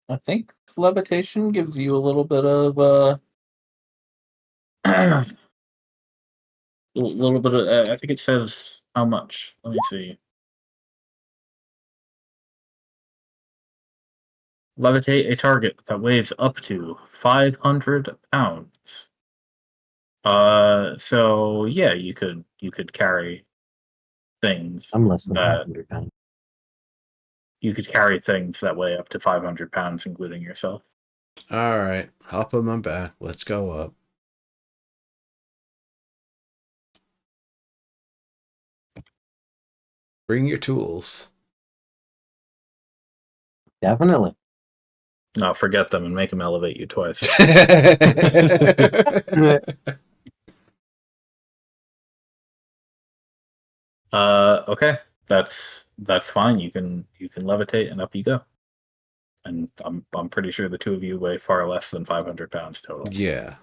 I think levitation gives you a little bit of a little bit of. I think it says how much. Let me see. Levitate a target that weighs up to 500 pounds. So yeah, you could carry things. I'm less than that 500 pounds. you could carry things that weigh up to 500 pounds, including yourself. All right, hop on my back. Let's go up. Bring your tools. Definitely. No, forget them and make them elevate you twice. Okay, that's fine. You can levitate and up you go. And I'm pretty sure the two of you weigh far less than 500 pounds total. Yeah.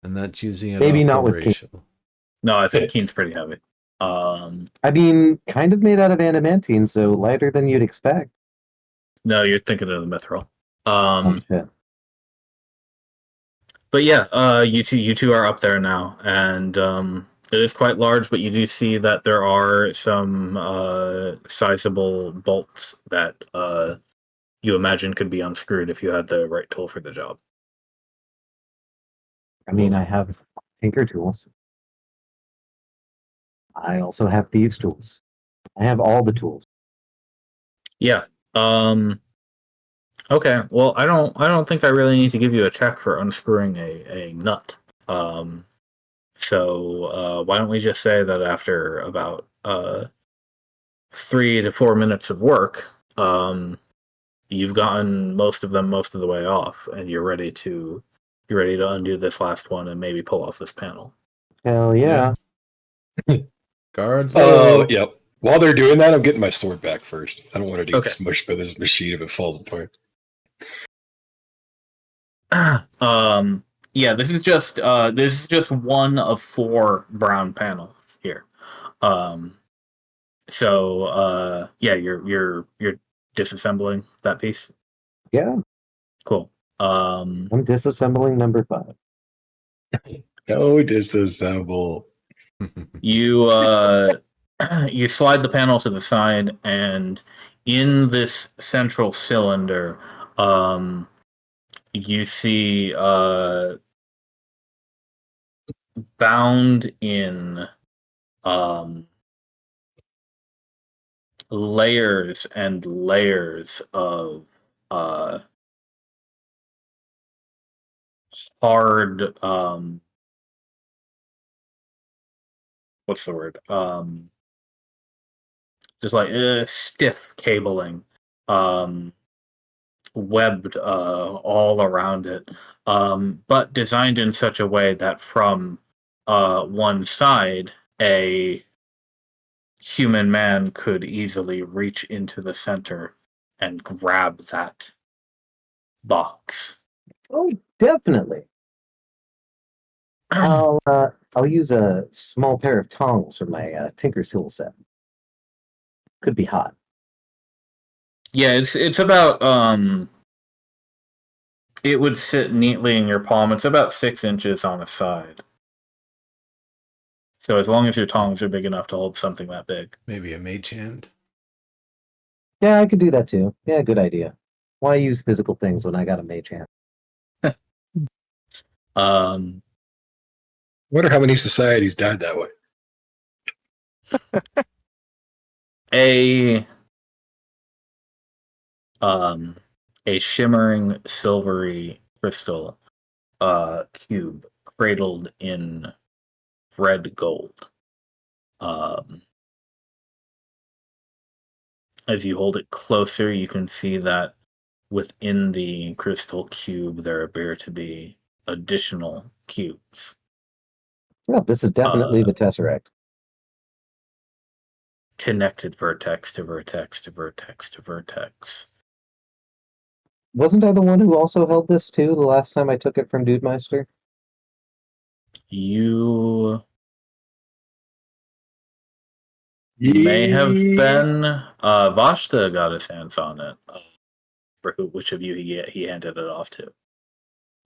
And that's using it Maybe off not the with ratio. No, I think Keen's pretty heavy. I mean, kind of made out of adamantine, so lighter than you'd expect. No, you're thinking of the mithril. Oh, shit. But yeah, you two are up there now, and it is quite large. But you do see that there are some sizable bolts that you imagine could be unscrewed if you had the right tool for the job. I mean, I have tinker tools. I also have thieves' tools. I have all the tools. Yeah. Okay. Well, I don't think I really need to give you a check for unscrewing a nut. So why don't we just say that after about 3 to 4 minutes of work, you've gotten most of them most of the way off, and you're ready to undo this last one and maybe pull off this panel. Hell yeah. Guards. Oh, low. yep. While they're doing that, I'm getting my sword back first. I don't want it to get Okay. smushed by this machine if it falls apart. Yeah, this is just one of 4 brown panels here. So yeah, you're disassembling that piece. Yeah. Cool. I'm disassembling number 5. No disassemble. You you slide the panel to the side, and in this central cylinder, you see bound in layers and layers of uh, hard what's the word? Just like stiff cabling, um, webbed all around it, but designed in such a way that from one side, a human man could easily reach into the center and grab that box. Oh, definitely. I'll use a small pair of tongs from my tinker's tool set. Could be hot. Yeah, it's about it would sit neatly in your palm. It's about 6 inches on a side. So as long as your tongs are big enough to hold something that big. Maybe a mage hand. Yeah, I could do that too. Yeah, good idea. Why use physical things when I got a mage hand? Um, Wonder how many societies died that way. a a shimmering silvery crystal cube cradled in red gold. As you hold it closer, you can see that within the crystal cube there appear to be additional cubes. Yeah, this is definitely the Tesseract. Connected vertex to vertex to vertex to vertex. Wasn't I the one who also held this too the last time I took it from Dudemeister? You may have been. Vashta got his hands on it. For which of you he handed it off to?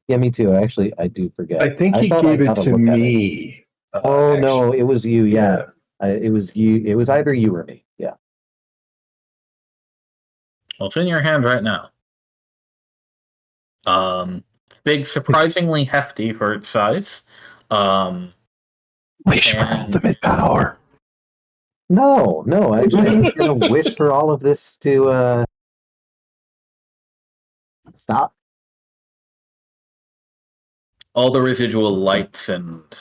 Yeah, me too. Actually, I do forget. I think he thought gave I it got a to look at it. me. Oh no, it was you. Yeah, Yeah. It was you. It was either you or me. Yeah. Well, it's in your hand right now. Big, surprisingly hefty for its size. Wish for and- ultimate power. No, actually, I was gonna wish for all of this to stop. all the residual lights and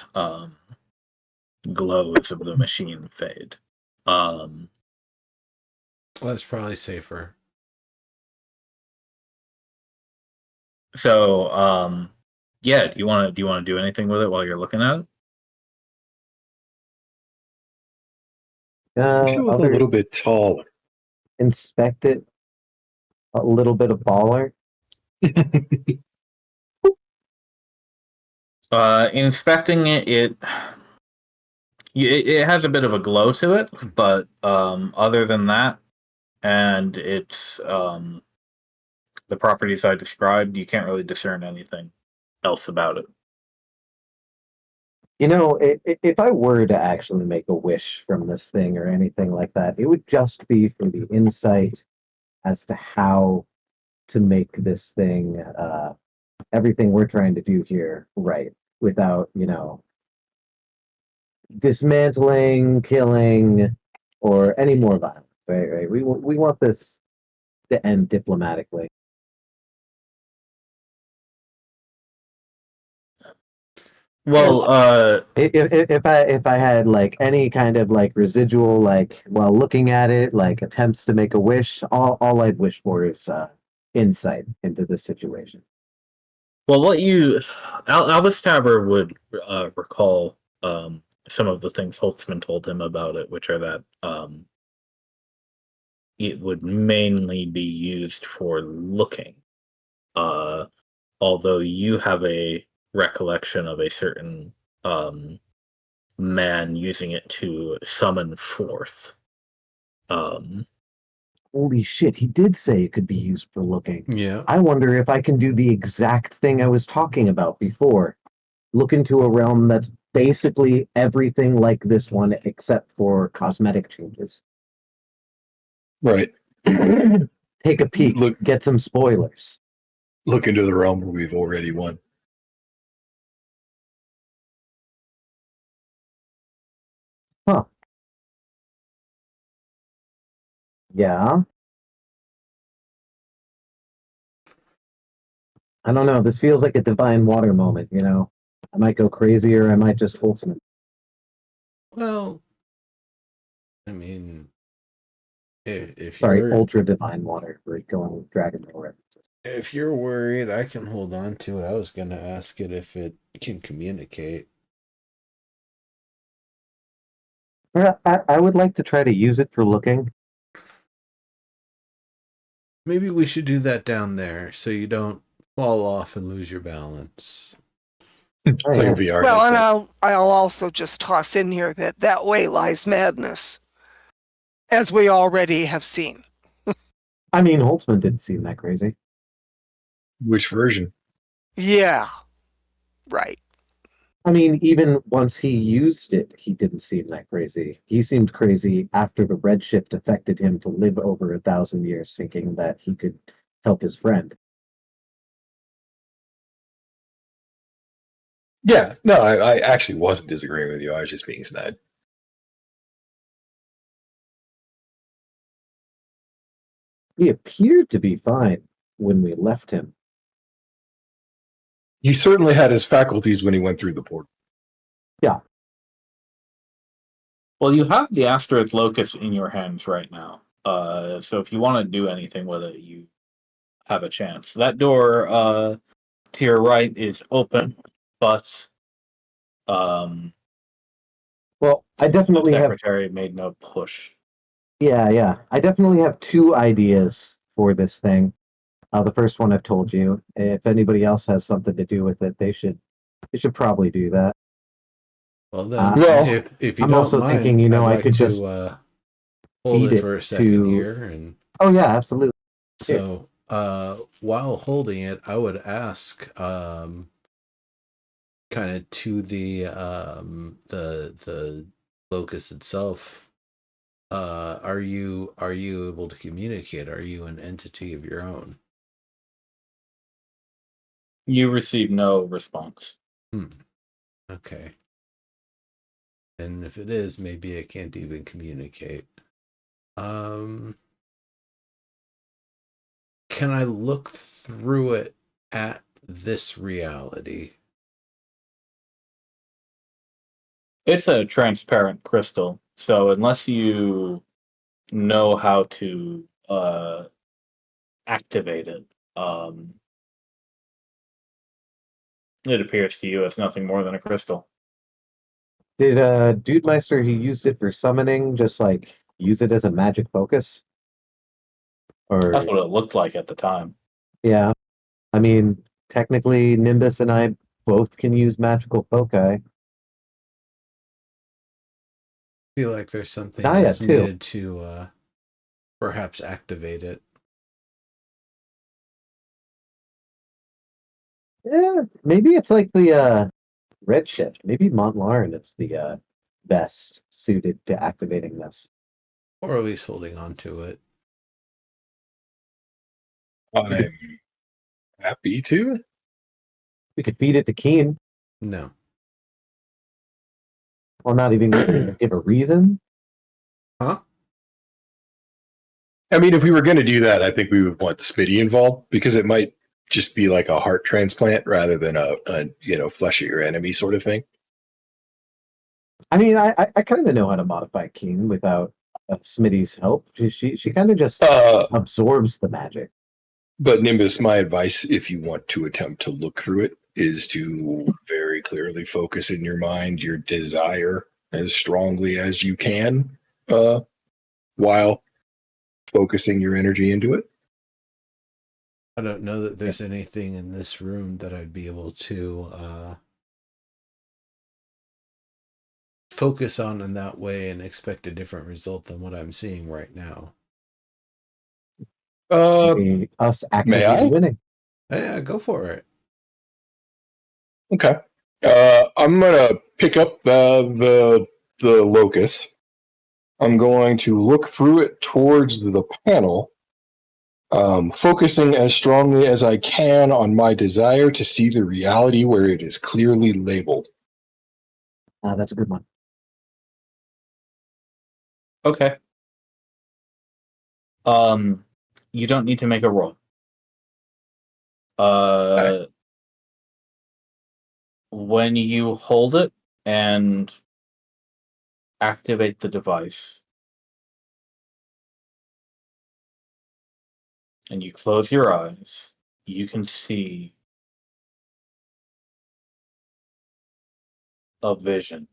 glows of the machine fade. That's probably safer. So, yeah. Do you want to do anything with it while you're looking at it? Wish it was a little bit taller. Inspect it a little bit of baller. Inspecting it has a bit of a glow to it, but other than that, and it's the properties I described, you can't really discern anything else about it. You know, if I were to actually make a wish from this thing or anything like that, it would just be for the insight as to how to make this thing, everything we're trying to do here, right, without, dismantling, killing, or any more violence. Right. We want this to end diplomatically. Well, If I had like any kind of like residual, like while looking at it, like attempts to make a wish, all I'd wish for is insight into the situation. well, Albus Taver would recall some of the things Holtzman told him about it, which are that it would mainly be used for looking. Although you have a recollection of a certain man using it to summon forth. Holy shit, he did say it could be used for looking. Yeah. I wonder if I can do the exact thing I was talking about before. Look into a realm that's basically everything like this one except for cosmetic changes. Right. Take a peek, Look get some spoilers. into the realm where we've already won. Huh. Yeah. I don't know. This feels like a divine water moment, I might go crazy or I might just hold some. Well, I mean, if Sorry, you're ultra divine water. We're going with Dragon Ball references. if you're worried, I can hold on to it. I was gonna ask it if it can communicate. I would like to try to use it for looking. Maybe we should do that down there so you don't fall off and lose your balance. It's Oh, like yeah. a VR Well, and headset. I'll also just toss in here that way lies madness, as we already have seen. I mean, Holtzman didn't seem that crazy. Which version? Yeah, right. I mean, even once he used it, he didn't seem that crazy. He seemed crazy after the Redshift affected him to live over 1,000 years, thinking that he could help his friend. Yeah, no, I actually wasn't disagreeing with you. I was just being snide. He appeared to be fine when we left him. He certainly had his faculties when he went through the portal. Yeah. Well, you have the Asteroid Locus in your hands right now. So if you want to do anything with it, you have a chance. That door to your right is open, but Well, I the definitely have. secretary made no push. Yeah. I definitely have two ideas for this thing. The first one I've told you. If anybody else has something to do with it, they should probably do that. Well, then, Well, if you I'm don't also mind, thinking, I'd I like could just to hold feed it it for a second to. here. And Oh yeah, absolutely. so, while holding it, I would ask, kind of to the locus itself. Are you able to communicate? Are you an entity of your own? You receive no response. Okay. And if it is, maybe it can't even communicate. Can I look through it at this reality? It's a transparent crystal, so unless you know how to activate it, it appears to you as nothing more than a crystal. Did Dude Meister, he used it for summoning, just like use it as a magic focus? That's Or what it looked like at the time. yeah. I mean, technically Nimbus and I both can use magical foci. I feel like there's something Gaia that's too. needed to perhaps activate it. Yeah, maybe it's like the Redshift. Maybe Montlarn is the best suited to activating this. Or at least holding on to it. I'm happy to. We could feed it to Keen, No. or not even give a reason. Huh? I mean, if we were going to do that, I think we would want the Smitty involved because it might just be like a heart transplant rather than a flesh of your enemy sort of thing. I mean, I kind of know how to modify Keen without Smitty's help. She kind of just absorbs the magic. But Nimbus, my advice, if you want to attempt to look through it, is to very clearly focus in your mind your desire as strongly as you can, while focusing your energy into it. I don't know that there's anything in this room that I'd be able to focus on in that way and expect a different result than what I'm seeing right now. Us May actively I? winning. Yeah, go for it. Okay. I'm gonna pick up the locus. I'm going to look through it towards the panel, focusing as strongly as I can on my desire to see the reality where it is clearly labeled. That's a good one. Okay. You don't need to make a roll. Okay. When you hold it and activate the device, and you close your eyes, you can see a vision.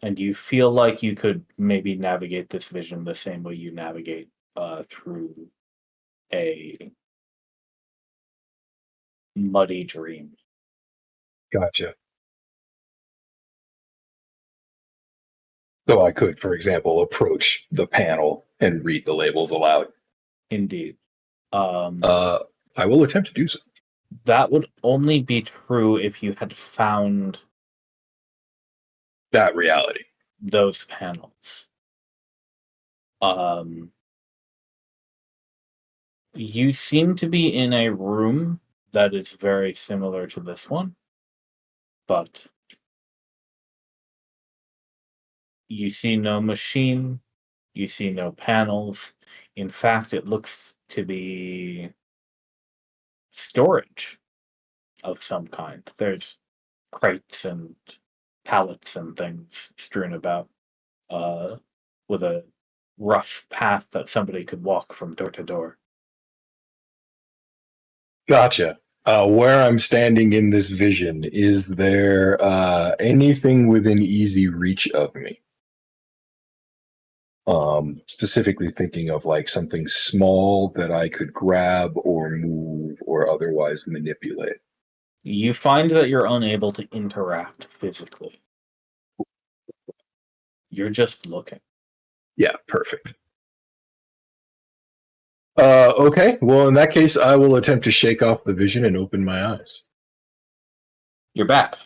And you feel like you could maybe navigate this vision the same way you navigate through a muddy dream. Gotcha. So I could, for example, approach the panel and read the labels aloud. Indeed. I will attempt to do so. That would only be true if you had found That reality. those panels. You seem to be in a room that is very similar to this one, but you see no machine, you see no panels. In fact, it looks to be storage of some kind. There's crates and pallets and things strewn about, with a rough path that somebody could walk from door to door. Gotcha. Where I'm standing in this vision, is there anything within easy reach of me? Specifically thinking of like something small that I could grab or move or otherwise manipulate. You find that you're unable to interact physically. You're just looking. Yeah, perfect. Okay, well, in that case, I will attempt to shake off the vision and open my eyes. You're back.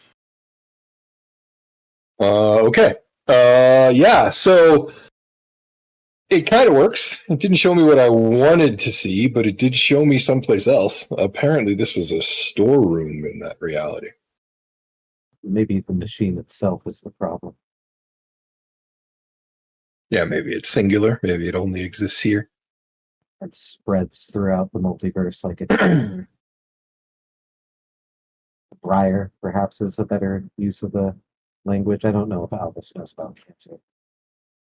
Okay. Yeah, so it kind of works. It didn't show me what I wanted to see, but it did show me someplace else. Apparently, this was a storeroom in that reality. Maybe the machine itself is the problem. Yeah, maybe it's singular. Maybe it only exists here. It spreads throughout the multiverse like a briar, perhaps, is a better use of the language. I don't know if Albus knows about cancer.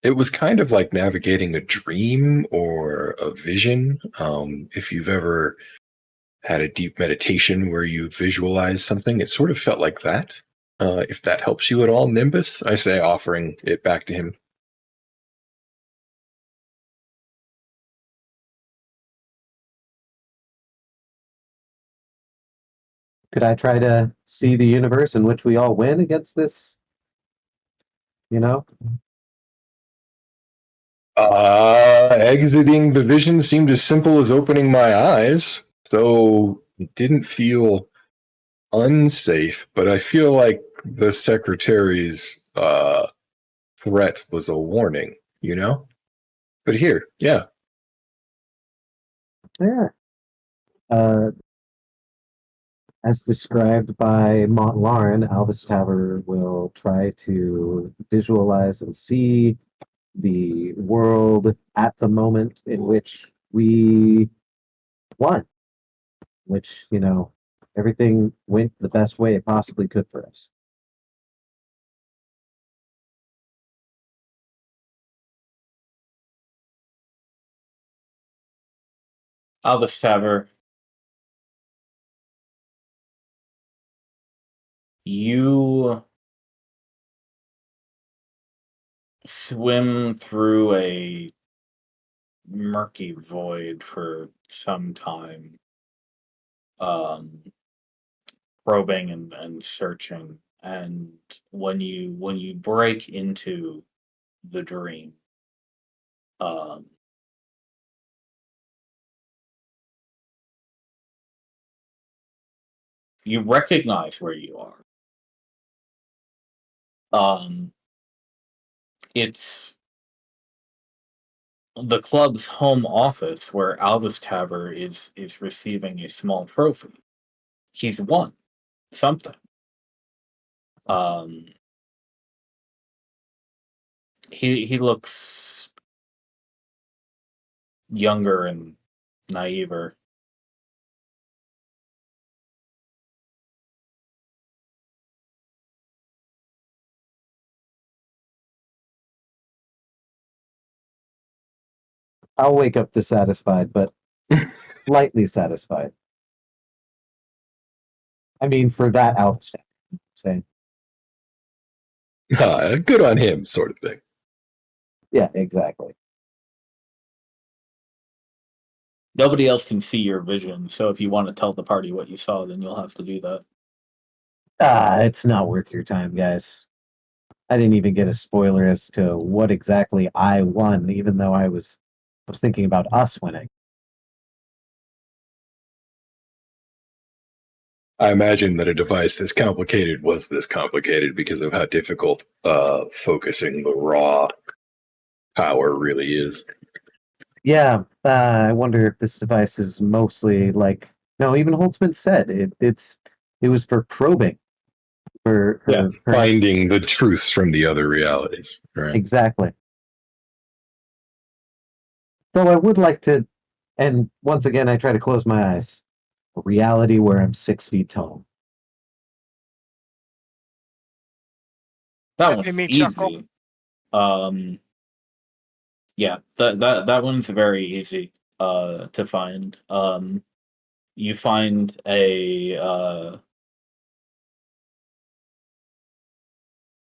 It was kind of like navigating a dream or a vision. If you've ever had a deep meditation where you visualize something, it sort of felt like that. If that helps you at all, Nimbus, I say, offering it back to him. Could I try to see the universe in which we all win against this? You know? Exiting the vision seemed as simple as opening my eyes, so it didn't feel unsafe, but I feel like the secretary's threat was a warning, you know? But here, yeah. Yeah. As described by Montlarin, Albus Tower will try to visualize and see the world at the moment in which we won, which, everything went the best way it possibly could for us. Albus Taver, you swim through a murky void for some time, um, probing and searching. And when you break into the dream, um, you recognize where you are. Um, it's the club's home office where Alvis Taver is receiving a small trophy. He's won something. Um, he looks younger and naiver. I'll wake up dissatisfied, but slightly satisfied. I mean, for that outstep, saying, Good on him, sort of thing. yeah, exactly. Nobody else can see your vision, so if you want to tell the party what you saw, then you'll have to do that. It's not worth your time, guys. I didn't even get a spoiler as to what exactly I won, even though I was thinking about us winning. I imagine that a device this complicated was this complicated because of how difficult focusing the raw power really is. Yeah, I wonder if this device is mostly like no. Even Holtzman said it was for probing, for Finding the truths from the other realities. Right. exactly. Though I would like to, and once again, I try to close my eyes. A reality where I'm 6 feet tall. That That one's made me chuckle. easy. Yeah, that one's very easy to find. You find a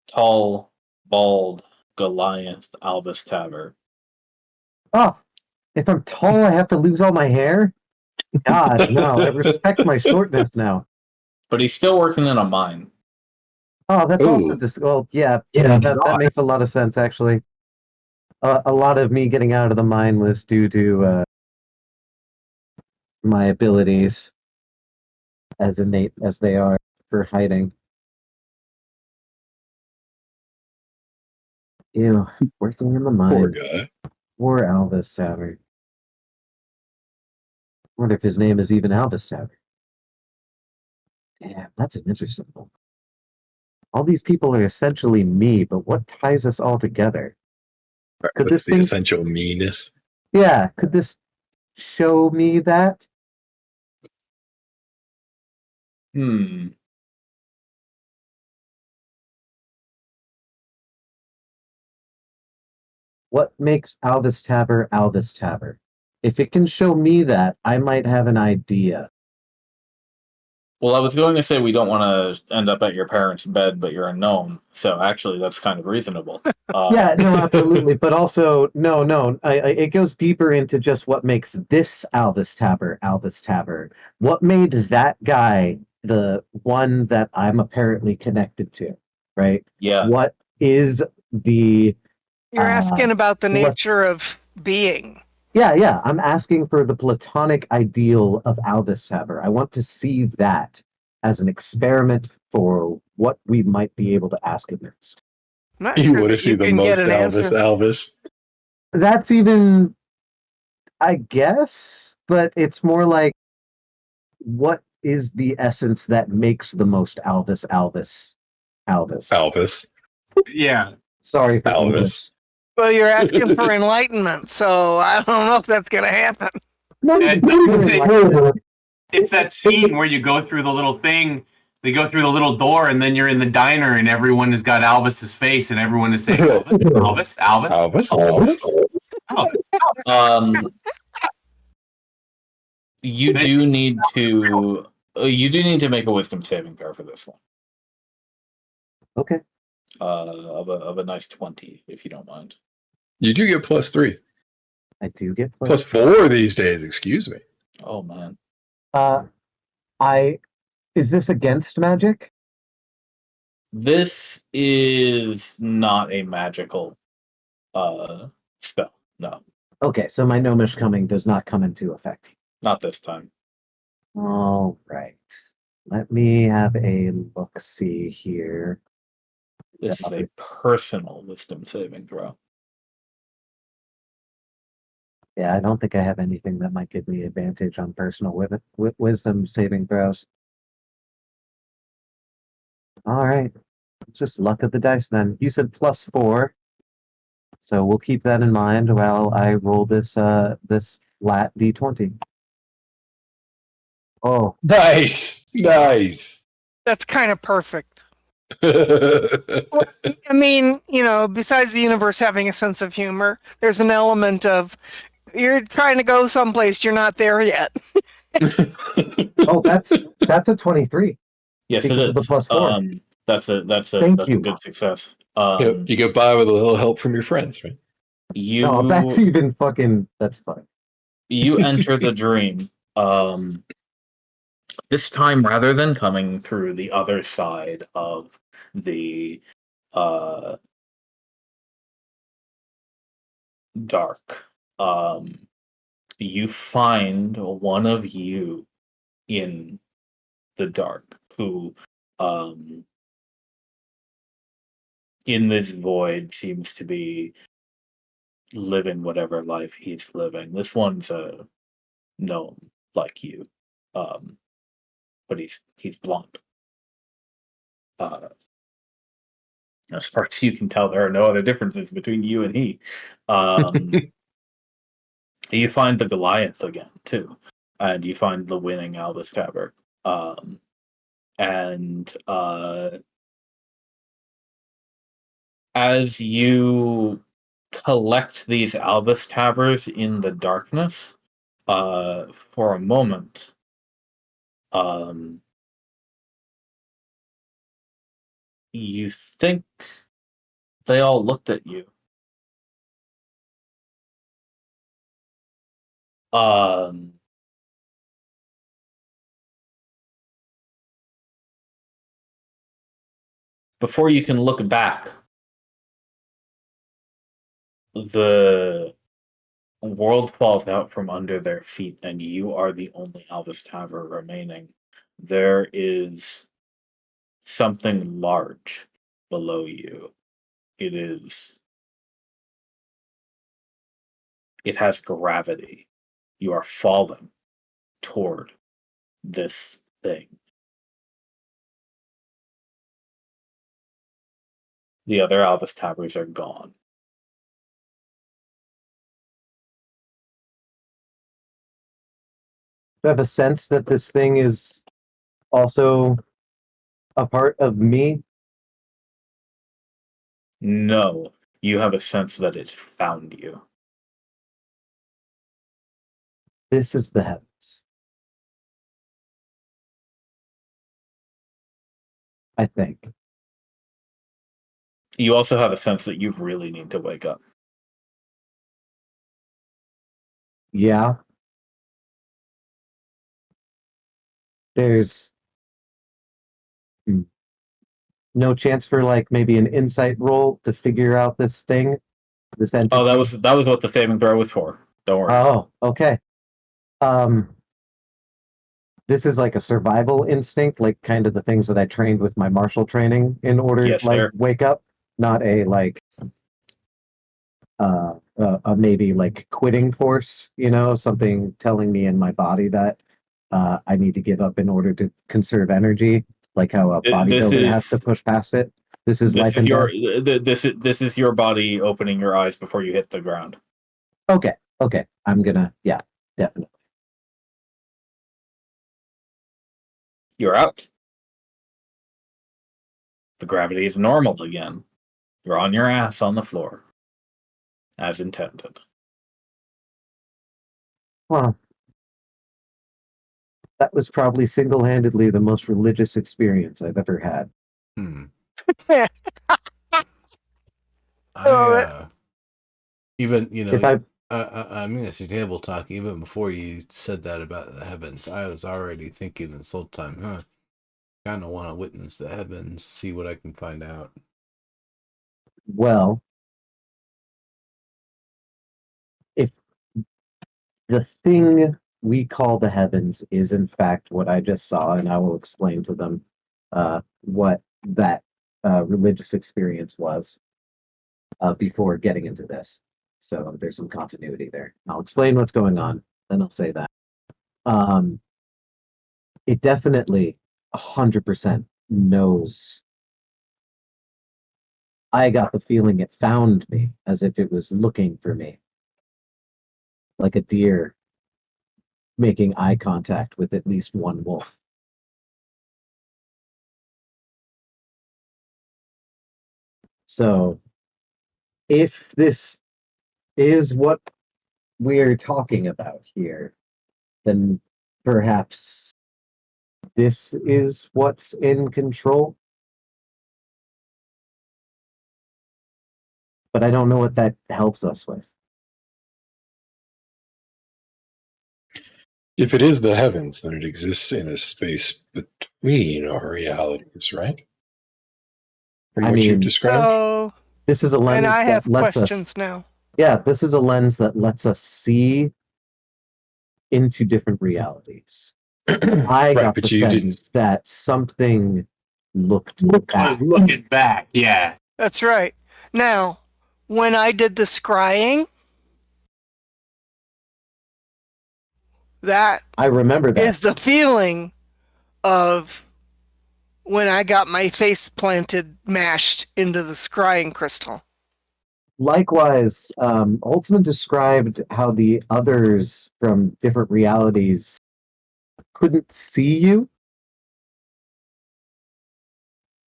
tall, bald Goliath Albus Taver. Oh, if I'm tall, I have to lose all my hair? God, no. I respect my shortness now. But he's still working in a mine. Oh, that's also Ooh. just well, yeah, that makes a lot of sense actually. A lot of me getting out of the mine was due to my abilities as innate as they are for hiding. Ew, working in the mine. Poor guy. Poor Albus Tower. Wonder if his name is even Albus Tower. Damn, that's an interesting one. All these people are essentially me, but what ties us all together? Could What's this the thing? essential meanness? Yeah, could this show me that? Hmm. What makes Albus Tabber Albus Tabber? If it can show me that, I might have an idea. Well, I was going to say we don't want to end up at your parents' bed, but you're a gnome, so actually that's kind of reasonable. Yeah, no, absolutely. But also, no. It goes deeper into just what makes this Albus Tabber. What made that guy the one that I'm apparently connected to, right? Yeah. What is the You're asking about the Pla- nature of being. yeah. I'm asking for the platonic ideal of Albus Faber. I want to see that as an experiment for what we might be able to ask it next. I'm not You sure want to that see you the can get most an Elvis, answer. Elvis. That's even, I guess, but it's more like what is the essence that makes the most Albus? Elvis. Yeah. Sorry for Elvis. English. Well, you're asking for enlightenment, so I don't know if that's going to happen. No, It's that scene where you go through the little thing. They go through the little door, and then you're in the diner, and everyone has got Elvis's face, and everyone is saying Elvis, Elvis, Elvis, Elvis. Um, you do need to make a wisdom saving throw for this one. Okay. Of a nice 20, if you don't mind. You do get +3. I do get +4 these days, excuse me. Oh man. Is this against magic? This is not a magical spell. No, Okay, so my gnomish coming does not come into effect. not this time. All right. Let me have a look-see here. This is a personal wisdom saving throw. Yeah, I don't think I have anything that might give me advantage on personal wisdom saving throws. All right. Just luck of the dice then. You said +4. So we'll keep that in mind while I roll this this flat D20. Oh, Nice. Nice. That's kind of perfect. I mean, besides the universe having a sense of humor, there's an element of you're trying to go someplace you're not there yet. oh, that's a 23 Yes, it because of the is. +4. That's a Thank you. good success. You get by with a little help from your friends, right? No, that's even fucking. That's fine. You enter the dream. This time, rather than coming through the other side of the dark, you find one of you in the dark who, in this void, seems to be living whatever life he's living. This one's a gnome like you, but he's blonde. As far as you can tell, there are no other differences between you and he. You find the Goliath again too, and you find the winning Albus Tavern. And as you collect these Albus Tavers in the darkness, for a moment, you think they all looked at you. Before you can look back, the world falls out from under their feet, and you are the only Albus Taver remaining. There is something large below you. It has gravity. You are falling toward this thing. The other Albus Tavers are gone. Do I have a sense that this thing is also a part of me? No, you have a sense that it's found you. This is the heavens. I think. You also have a sense that you really need to wake up. Yeah. There's no chance for like maybe an insight roll to figure out this thing. This entity. Oh, that was what the saving throw was for. Don't worry. Oh, okay. This is like a survival instinct, like kind of the things that I trained with my martial training in order Yes, to like sir. wake up, not a like a maybe like quitting force, something telling me in my body that I need to give up in order to conserve energy, like how a This bodybuilder has to is push past it. This is life and your death. this is your body opening your eyes before you hit the ground. Okay, I'm gonna, yeah, definitely. You're out. The gravity is normal again. You're on your ass on the floor, as intended. Well, that was probably single-handedly the most religious experience I've ever had. I even If I I'm gonna see table talk. Even before you said that about the heavens, I was already thinking this whole time, kind of want to witness the heavens, see what I can find out. Well, if the thing we call the heavens is in fact what I just saw, and I will explain to them what that religious experience was before getting into this. So there's some continuity there. I'll explain what's going on, then I'll say that. Um, it definitely 100% knows. I got the feeling it found me as if it was looking for me, like a deer making eye contact with at least one wolf. So, if this is what we're talking about here, then perhaps this is what's in control. But I don't know what that helps us with. If it is the heavens, then it exists in a space between our realities, right? From I what you've mean, described? Oh, this is a and lens I that have lets us. questions now. Yeah, this is a lens that lets us see into different realities. I Right, got but the you sense didn't. that something looked I back. was looking back. Yeah. That's right. Now, when I did the scrying, that I remember that. is the feeling of when I got my face planted, mashed into the scrying crystal. Likewise, Holtzman described how the others from different realities couldn't see you.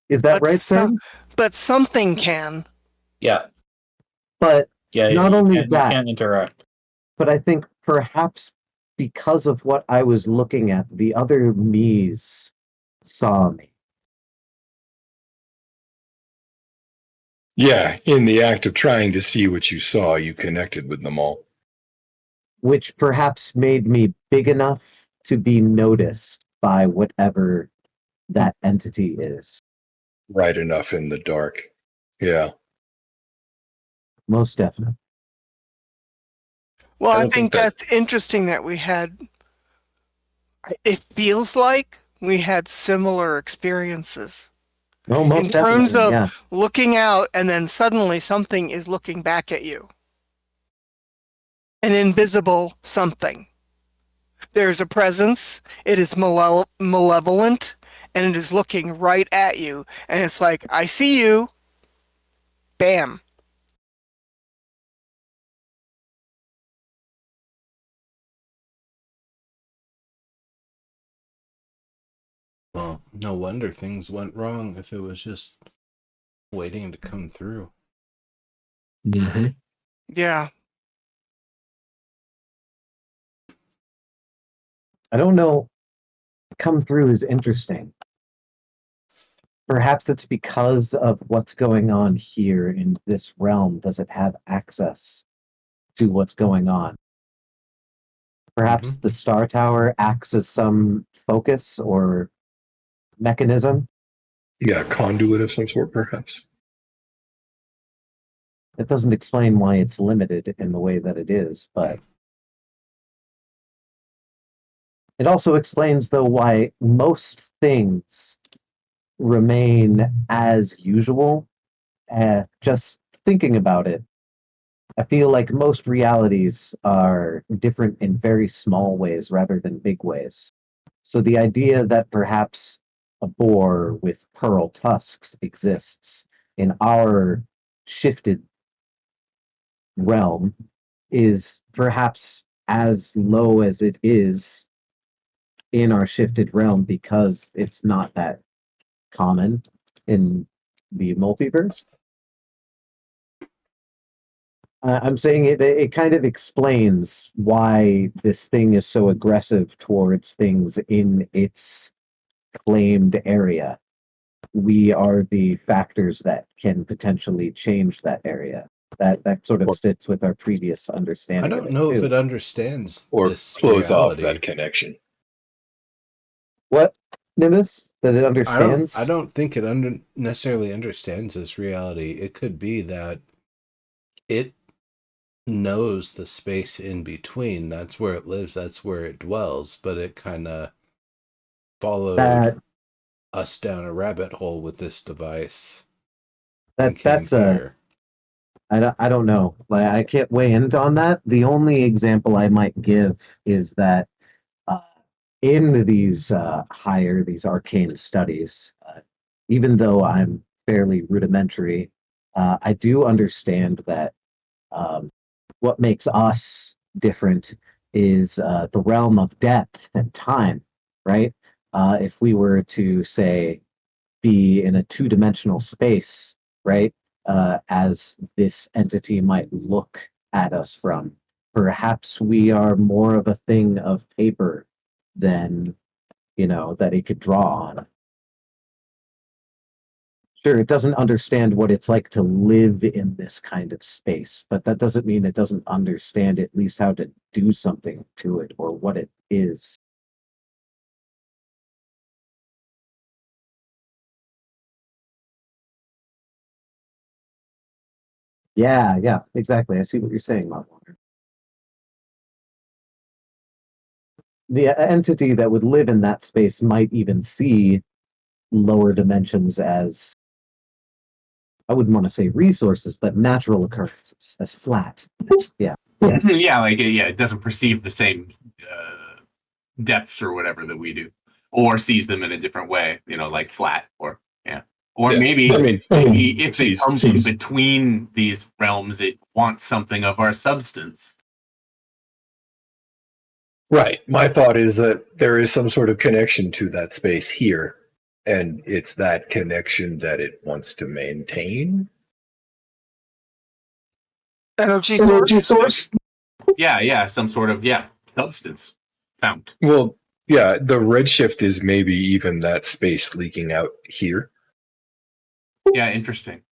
Is that right, Sam? But something can. Yeah, But yeah. not only You that, can't interact. but I think perhaps because of what I was looking at, the other me's saw me. Yeah, in the act of trying to see what you saw, you connected with them all. Which perhaps made me big enough to be noticed by whatever that entity is. Right enough in the dark. Yeah. Most definitely. Well, I I don't think think that. that's interesting that we had, it feels like we had similar experiences No, in most terms definitely. Yeah. of looking out and then suddenly something is looking back at you. An invisible something. There's a presence, it is malevolent, and it is looking right at you. And it's like, I see you. Bam. Well, no wonder things went wrong if it was just waiting to come through. Mm-hmm. Yeah. I don't know. Come through is interesting. Perhaps it's because of what's going on here in this realm. Does it have access to what's going on? Perhaps the Star Tower acts as some focus or mechanism. Yeah, conduit of some sort, perhaps. It doesn't explain why it's limited in the way that it is, but it also explains, though, why most things remain as usual. Just thinking about it, I feel like most realities are different in very small ways rather than big ways. So the idea that perhaps a boar with pearl tusks exists in our shifted realm is perhaps as low as it is in our shifted realm because it's not that common in the multiverse. I'm saying it kind of explains why this thing is so aggressive towards things in its claimed area. We are the factors that can potentially change that area. That sort of sits with our previous I understanding of don't it know if too. it understands Or this close off reality. that connection. What, Nimbus? That it I understands? don't think it necessarily understands this reality. It could be that it knows the space in between. That's where it lives. That's where it dwells. But it kind of followed That us down a rabbit hole with this device and came that's a here. I don't know. Like, I can't weigh in on that. The only example I might give is that uh, in these arcane studies, even though I'm fairly rudimentary, I do understand that what makes us different is the realm of depth and time, right? If we were to say be in a two-dimensional space, right? As this entity might look at us from. Perhaps we are more of a thing of paper than, that it could draw on. Sure, it doesn't understand what it's like to live in this kind of space, but that doesn't mean it doesn't understand at least how to do something to it or what it is. Yeah, exactly. I see what you're saying, Mark. The entity that would live in that space might even see lower dimensions as, I wouldn't want to say resources, but natural occurrences, as flat. Yeah. Yeah, it doesn't perceive the same depths or whatever that we do, or sees them in a different way. Like flat, or yeah, or Yeah. maybe if they come from sees. between these realms, it wants something of our substance. Right. My thought is that there is some sort of connection to that space here, and it's that connection that it wants to maintain. Energy source. Yeah, some sort of substance found. Well, yeah, the redshift is maybe even that space leaking out here. Yeah, interesting.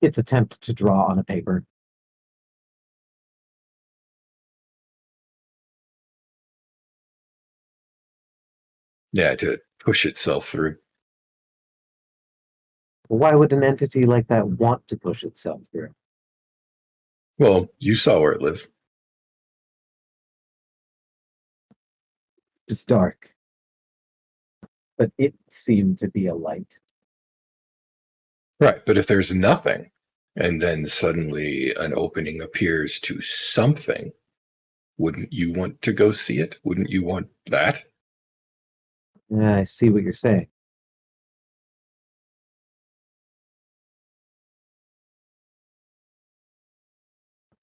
Its attempt to draw on a paper. Yeah, to push itself through. Why would an entity like that want to push itself through? Well, you saw where it lives. It's dark. But it seemed to be a light. Right, but if there's nothing, and then suddenly an opening appears to something, wouldn't you want to go see it? Wouldn't you want that? Yeah, I see what you're saying.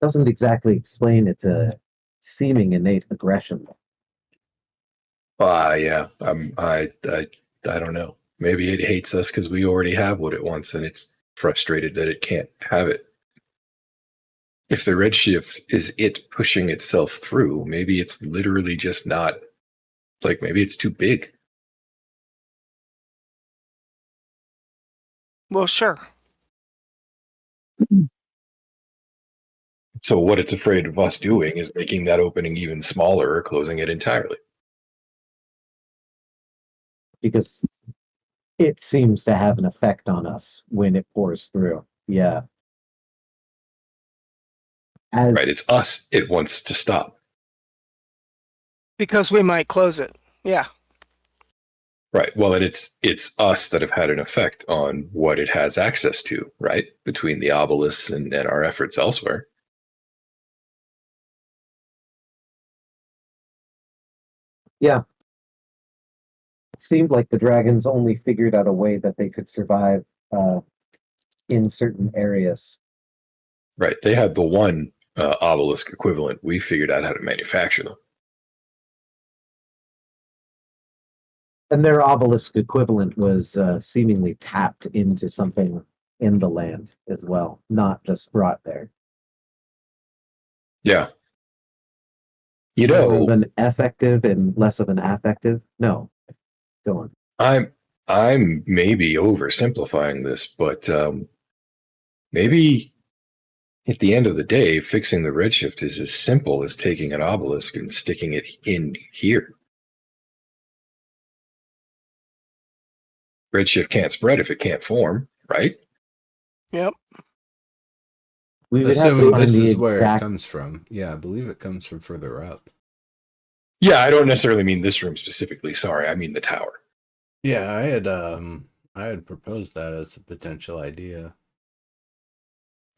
Doesn't exactly explain its seeming innate aggression. Yeah. I don't know. Maybe it hates us because we already have what it wants, and it's frustrated that it can't have it. If the redshift is it pushing itself through, maybe it's literally just not, like, maybe it's too big. Well, sure. So what it's afraid of us doing is making that opening even smaller or closing it entirely. Because it seems to have an effect on us when it pours through. Yeah. Right, it's us it wants to stop. Because we might close it. Yeah. Right. Well, and it's us that have had an effect on what it has access to, right? Between the obelisks and our efforts elsewhere. Yeah. It seemed like the dragons only figured out a way that they could survive in certain areas. Right. They had the one obelisk equivalent. We figured out how to manufacture them. And their obelisk equivalent was seemingly tapped into something in the land as well, not just brought there. Yeah. More of an effective and less of an affective? No. Go on. I'm maybe oversimplifying this, but maybe at the end of the day, fixing the redshift is as simple as taking an obelisk and sticking it in here. Redshift can't spread if it can't form, right? Yep. We would have to Assuming find this the is where it exact. comes from. Yeah, I believe it comes from further up. Yeah, I don't necessarily mean this room specifically. Sorry, I mean the tower. Yeah, I had proposed that as a potential idea.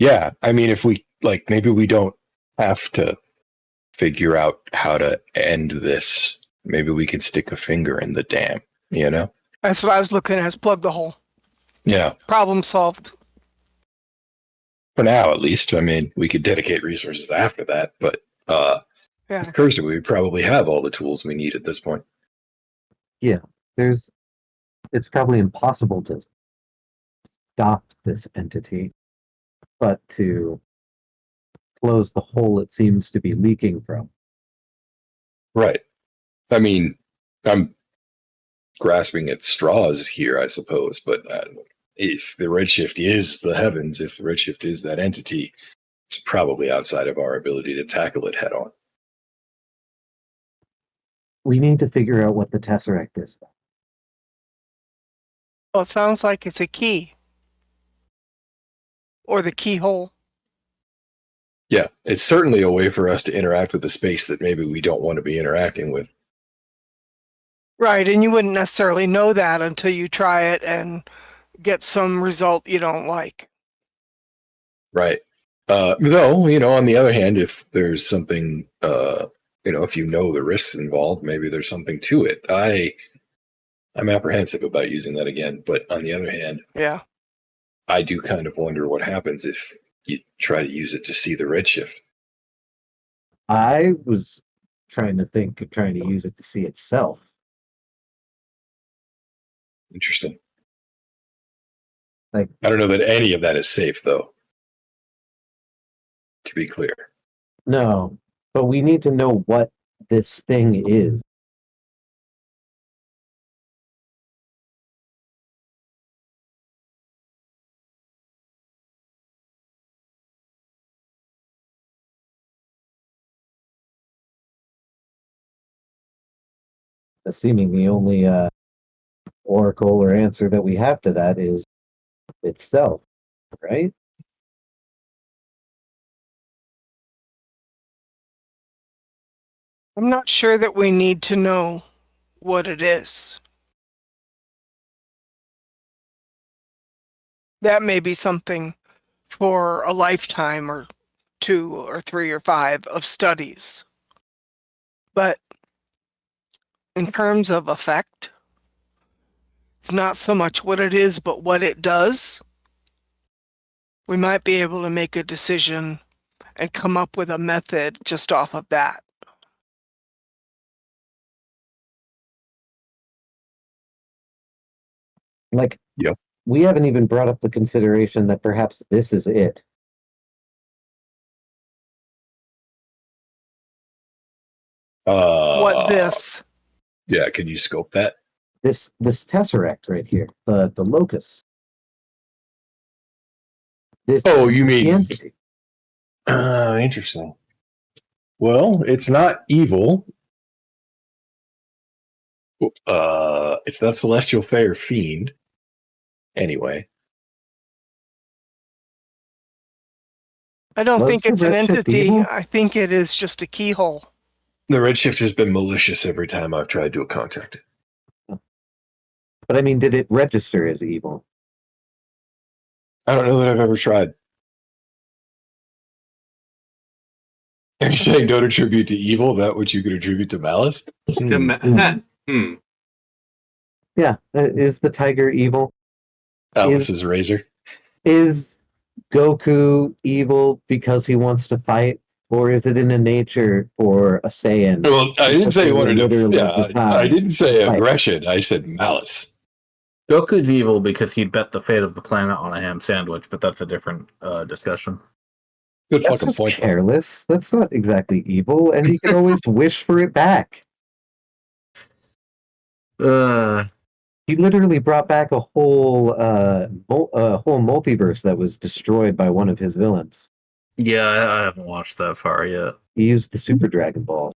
Yeah, I mean, if we like, maybe we don't have to figure out how to end this. Maybe we could stick a finger in the dam, you know? That's what I was looking at, is plug the hole. Yeah, Problem solved. for now at least. I mean, we could dedicate resources after that, but Yeah. it occurs to me we probably have all the tools we need at this point. Yeah, it's probably impossible to stop this entity, but to close the hole it seems to be leaking from. Right. I mean, I'm grasping at straws here, I suppose, but if the redshift is the heavens, if the redshift is that entity, it's probably outside of our ability to tackle it head on. We need to figure out what the tesseract is. Well, it sounds like it's a key. Or the keyhole. Yeah, it's certainly a way for us to interact with the space that maybe we don't want to be interacting with. Right, and you wouldn't necessarily know that until you try it and get some result you don't like. Right. Though, on the other hand, if there's something, if you know the risks involved, maybe there's something to it. I'm apprehensive about using that again, but on the other hand, yeah, I do kind of wonder what happens if you try to use it to see the redshift. I was trying to use it to see itself. Interesting. Like, I don't know that any of that is safe, though. To be clear. No, but we need to know what this thing is. Assuming the only oracle or answer that we have to that is itself, right? I'm not sure that we need to know what it is. That may be something for a lifetime or 2 or 3 or 5 of studies. But in terms of effect, it's not so much what it is, but what it does. We might be able to make a decision and come up with a method just off of that. Like, yep. We haven't even brought up the consideration that perhaps this is it. What this? Yeah, can you scope that? This tesseract right here, the locus. You mean the entity? Interesting. Well, it's not evil. It's not celestial, fae, or fiend. Anyway, I don't Was think the it's an Redshift entity. evil? I think it is just a keyhole. the Redshift has been malicious every time I've tried to contact it. But I mean, did it register as evil? I don't know that I've ever tried. Are you saying don't attribute to evil that which you could attribute to malice? Yeah. Is the tiger evil? Alice's razor. Is Goku evil because he wants to fight, or is it in a nature for a Saiyan? Well, I didn't say he wanted to. Literally Yeah, design I didn't say fight. aggression. I said malice. Goku's evil because he bet the fate of the planet on a ham sandwich, but that's a different discussion. Good That's fucking just point. Though. careless. That's not exactly evil, and he can always wish for it back. He literally brought back a whole multiverse that was destroyed by one of his villains. Yeah, I haven't watched that far yet. He used the Super Dragon Ball.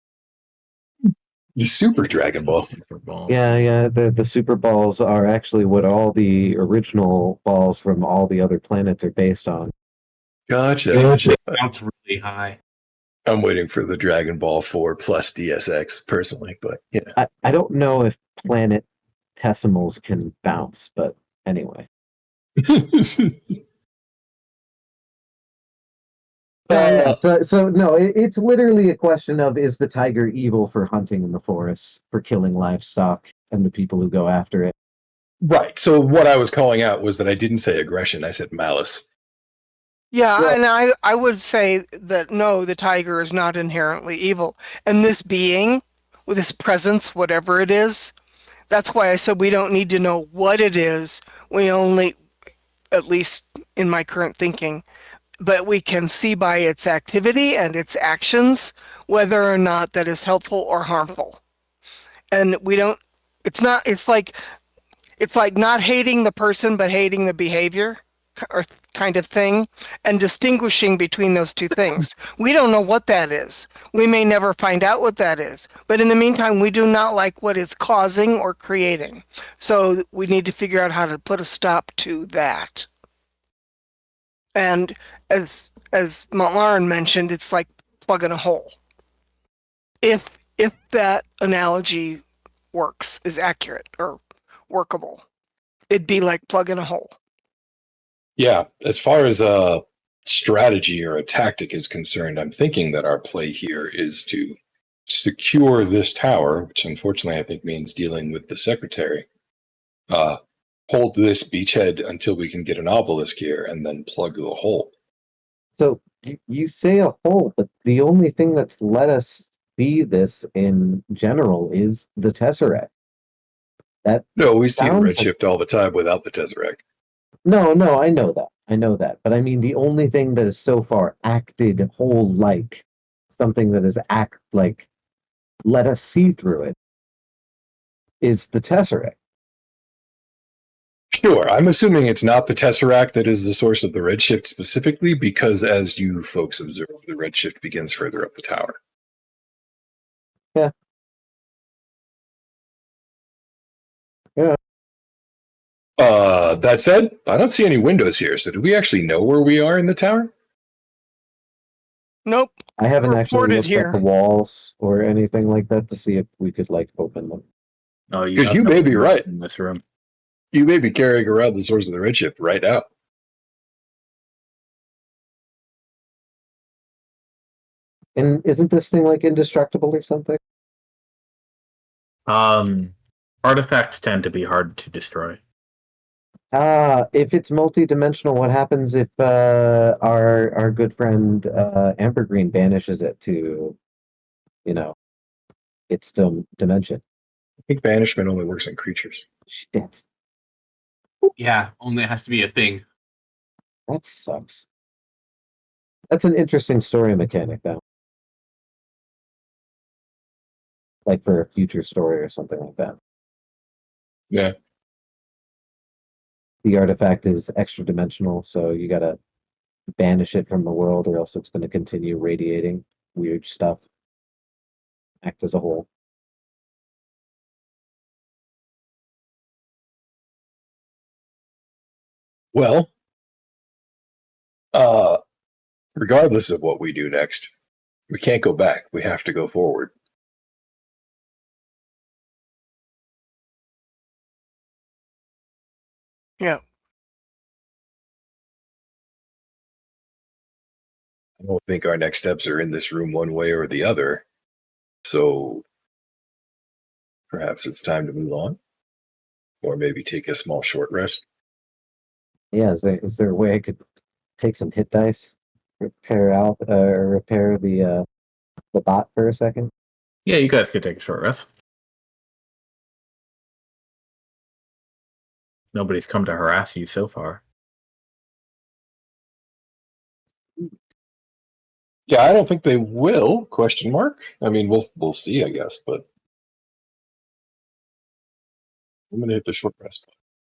The Super Dragon Ball. Super Ball. Yeah. The Super Balls are actually what all the original balls from all the other planets are based on. Gotcha. That's really high. I'm waiting for the Dragon Ball 4 plus DSX personally, but yeah. I don't know if planet decimals can bounce, but anyway. So no, it's literally a question of, is the tiger evil for hunting in the forest, for killing livestock and the people who go after it? Right. So what I was calling out was that I didn't say aggression. I said malice. Yeah, Well- and I would say that no, the tiger is not inherently evil. And this being, with this presence, whatever it is, that's why I said we don't need to know what it is. We only, at least in my current thinking, but we can see by its activity and its actions whether or not that is helpful or harmful. And we don't, it's like not hating the person but hating the behavior or kind of thing, and distinguishing between those two things. We don't know what that is. We may never find out what that is. But in the meantime, we do not like what it's causing or creating. So we need to figure out how to put a stop to that. And as Montlarin mentioned, it's like plugging a hole. If that analogy works, is accurate or workable, it'd be like plugging a hole. Yeah. As far as a strategy or a tactic is concerned, I'm thinking that our play here is to secure this tower, which unfortunately I think means dealing with the secretary. Hold this beachhead until we can get an obelisk here, and then plug the hole. So you say a hole, but the only thing that's let us see this in general is the Tesseract. No, we see Sounds Redshift all the time without the Tesseract. No, I know that. I know that. But I mean, the only thing that has so far acted whole like something that has let us see through it is the Tesseract. Sure, I'm assuming it's not the Tesseract that is the source of the Redshift specifically, because as you folks observe, the Redshift begins further up the tower. Yeah. Yeah. That said, I don't see any windows here, so do we actually know where we are in the tower? Nope. I haven't actually Reported looked here. at the walls or anything like that to see if we could open them. No, Because have you no may be windows right. in this room. You may be carrying around the source of the Redshift right now. And isn't this thing like indestructible or something? Artifacts tend to be hard to destroy. If it's multi-dimensional, what happens if our good friend Ambergreen banishes it to, its dimension? I think banishment only works on creatures. Shit, Yeah, only it has to be a thing. that sucks. That's an interesting story mechanic, though. Like for a future story or something like that. Yeah. The artifact is extra dimensional, so you gotta banish it from the world, or else it's going to continue radiating weird stuff. Act as a whole. Well, regardless of what we do next, we can't go back. We have to go forward. Yeah. I don't think our next steps are in this room one way or the other. So perhaps it's time to move on. Or maybe take a small short rest. Yeah, is there a way I could take some hit dice, repair the bot for a second? Yeah, you guys could take a short rest. Nobody's come to harass you so far. Yeah, I don't think they will, question mark. I mean, we'll see, I guess, but I'm gonna hit the short rest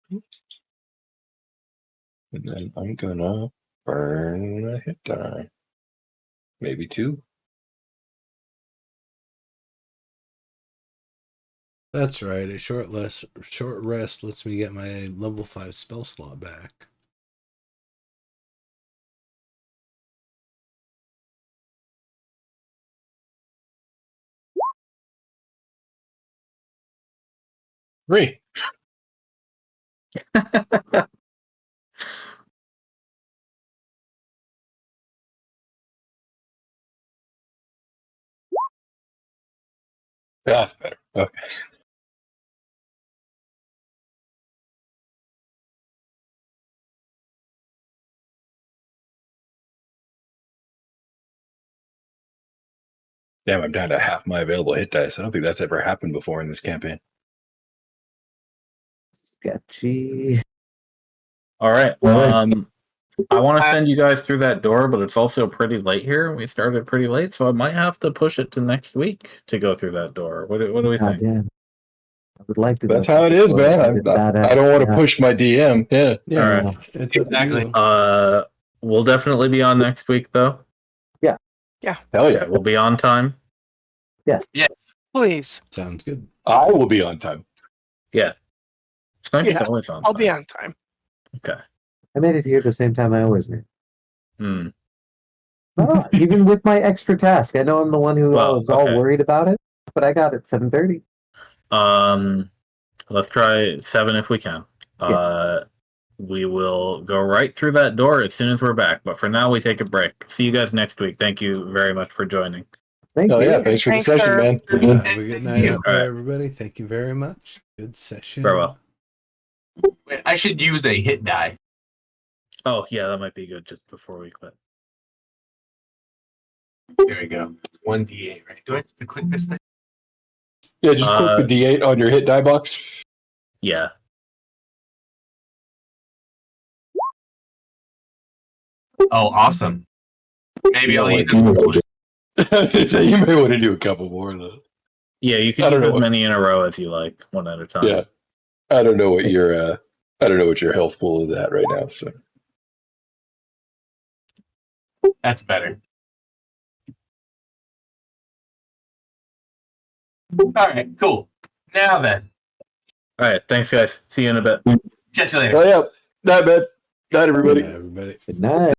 button. And then I'm gonna burn a hit die. Maybe 2. That's right. A short rest lets me get my level 5 spell slot back. Three. That's better. Okay. Damn, I'm down to half my available hit dice. I don't think that's ever happened before in this campaign. Sketchy. All right. I want to send you guys through that door, but it's also pretty late here. We started pretty late, so I might have to push it to next week to go through that door. What do we God think? damn. I would like to. That's how it is, man. I don't want to push my DM. Yeah. Yeah, All right. it's up to Exactly. you. We'll definitely be on next week, though. Hell yeah. Okay, we'll be on time. Yes. Please. Sounds good. I will be on time. Yeah. Snipey's Yeah, always on I'll time. be on time. Okay. I made it here the same time I always made. Hmm. No, even with my extra task, I know I'm the one who was all worried about it, but I got it 7:30. Let's try 7 if we can. We will go right through that door as soon as we're back. But for now, we take a break. See you guys next week. Thank you very much for joining. Thank Oh you. yeah, thanks for the Thanks, session, sir. man. Have a good night you. out there, everybody. Thank you very much. Good session. Farewell. Wait, I should use a hit die. Oh, yeah, that might be good just before we quit. There we go. 1d8, right? Do I have to click this thing? Yeah, just click the D8 on your hit die box. Yeah. Oh, awesome. Maybe I'll use it. You may want to do a couple more though. Yeah, you can use as many in a row as you like, one at a time. Yeah. I don't know what your health pool is at right now, so That's better. All right, cool. Now then. All right, thanks, guys. See you in a bit. Catch you later. Oh yeah. Night, man. Night, everybody. Yeah, everybody. Good night.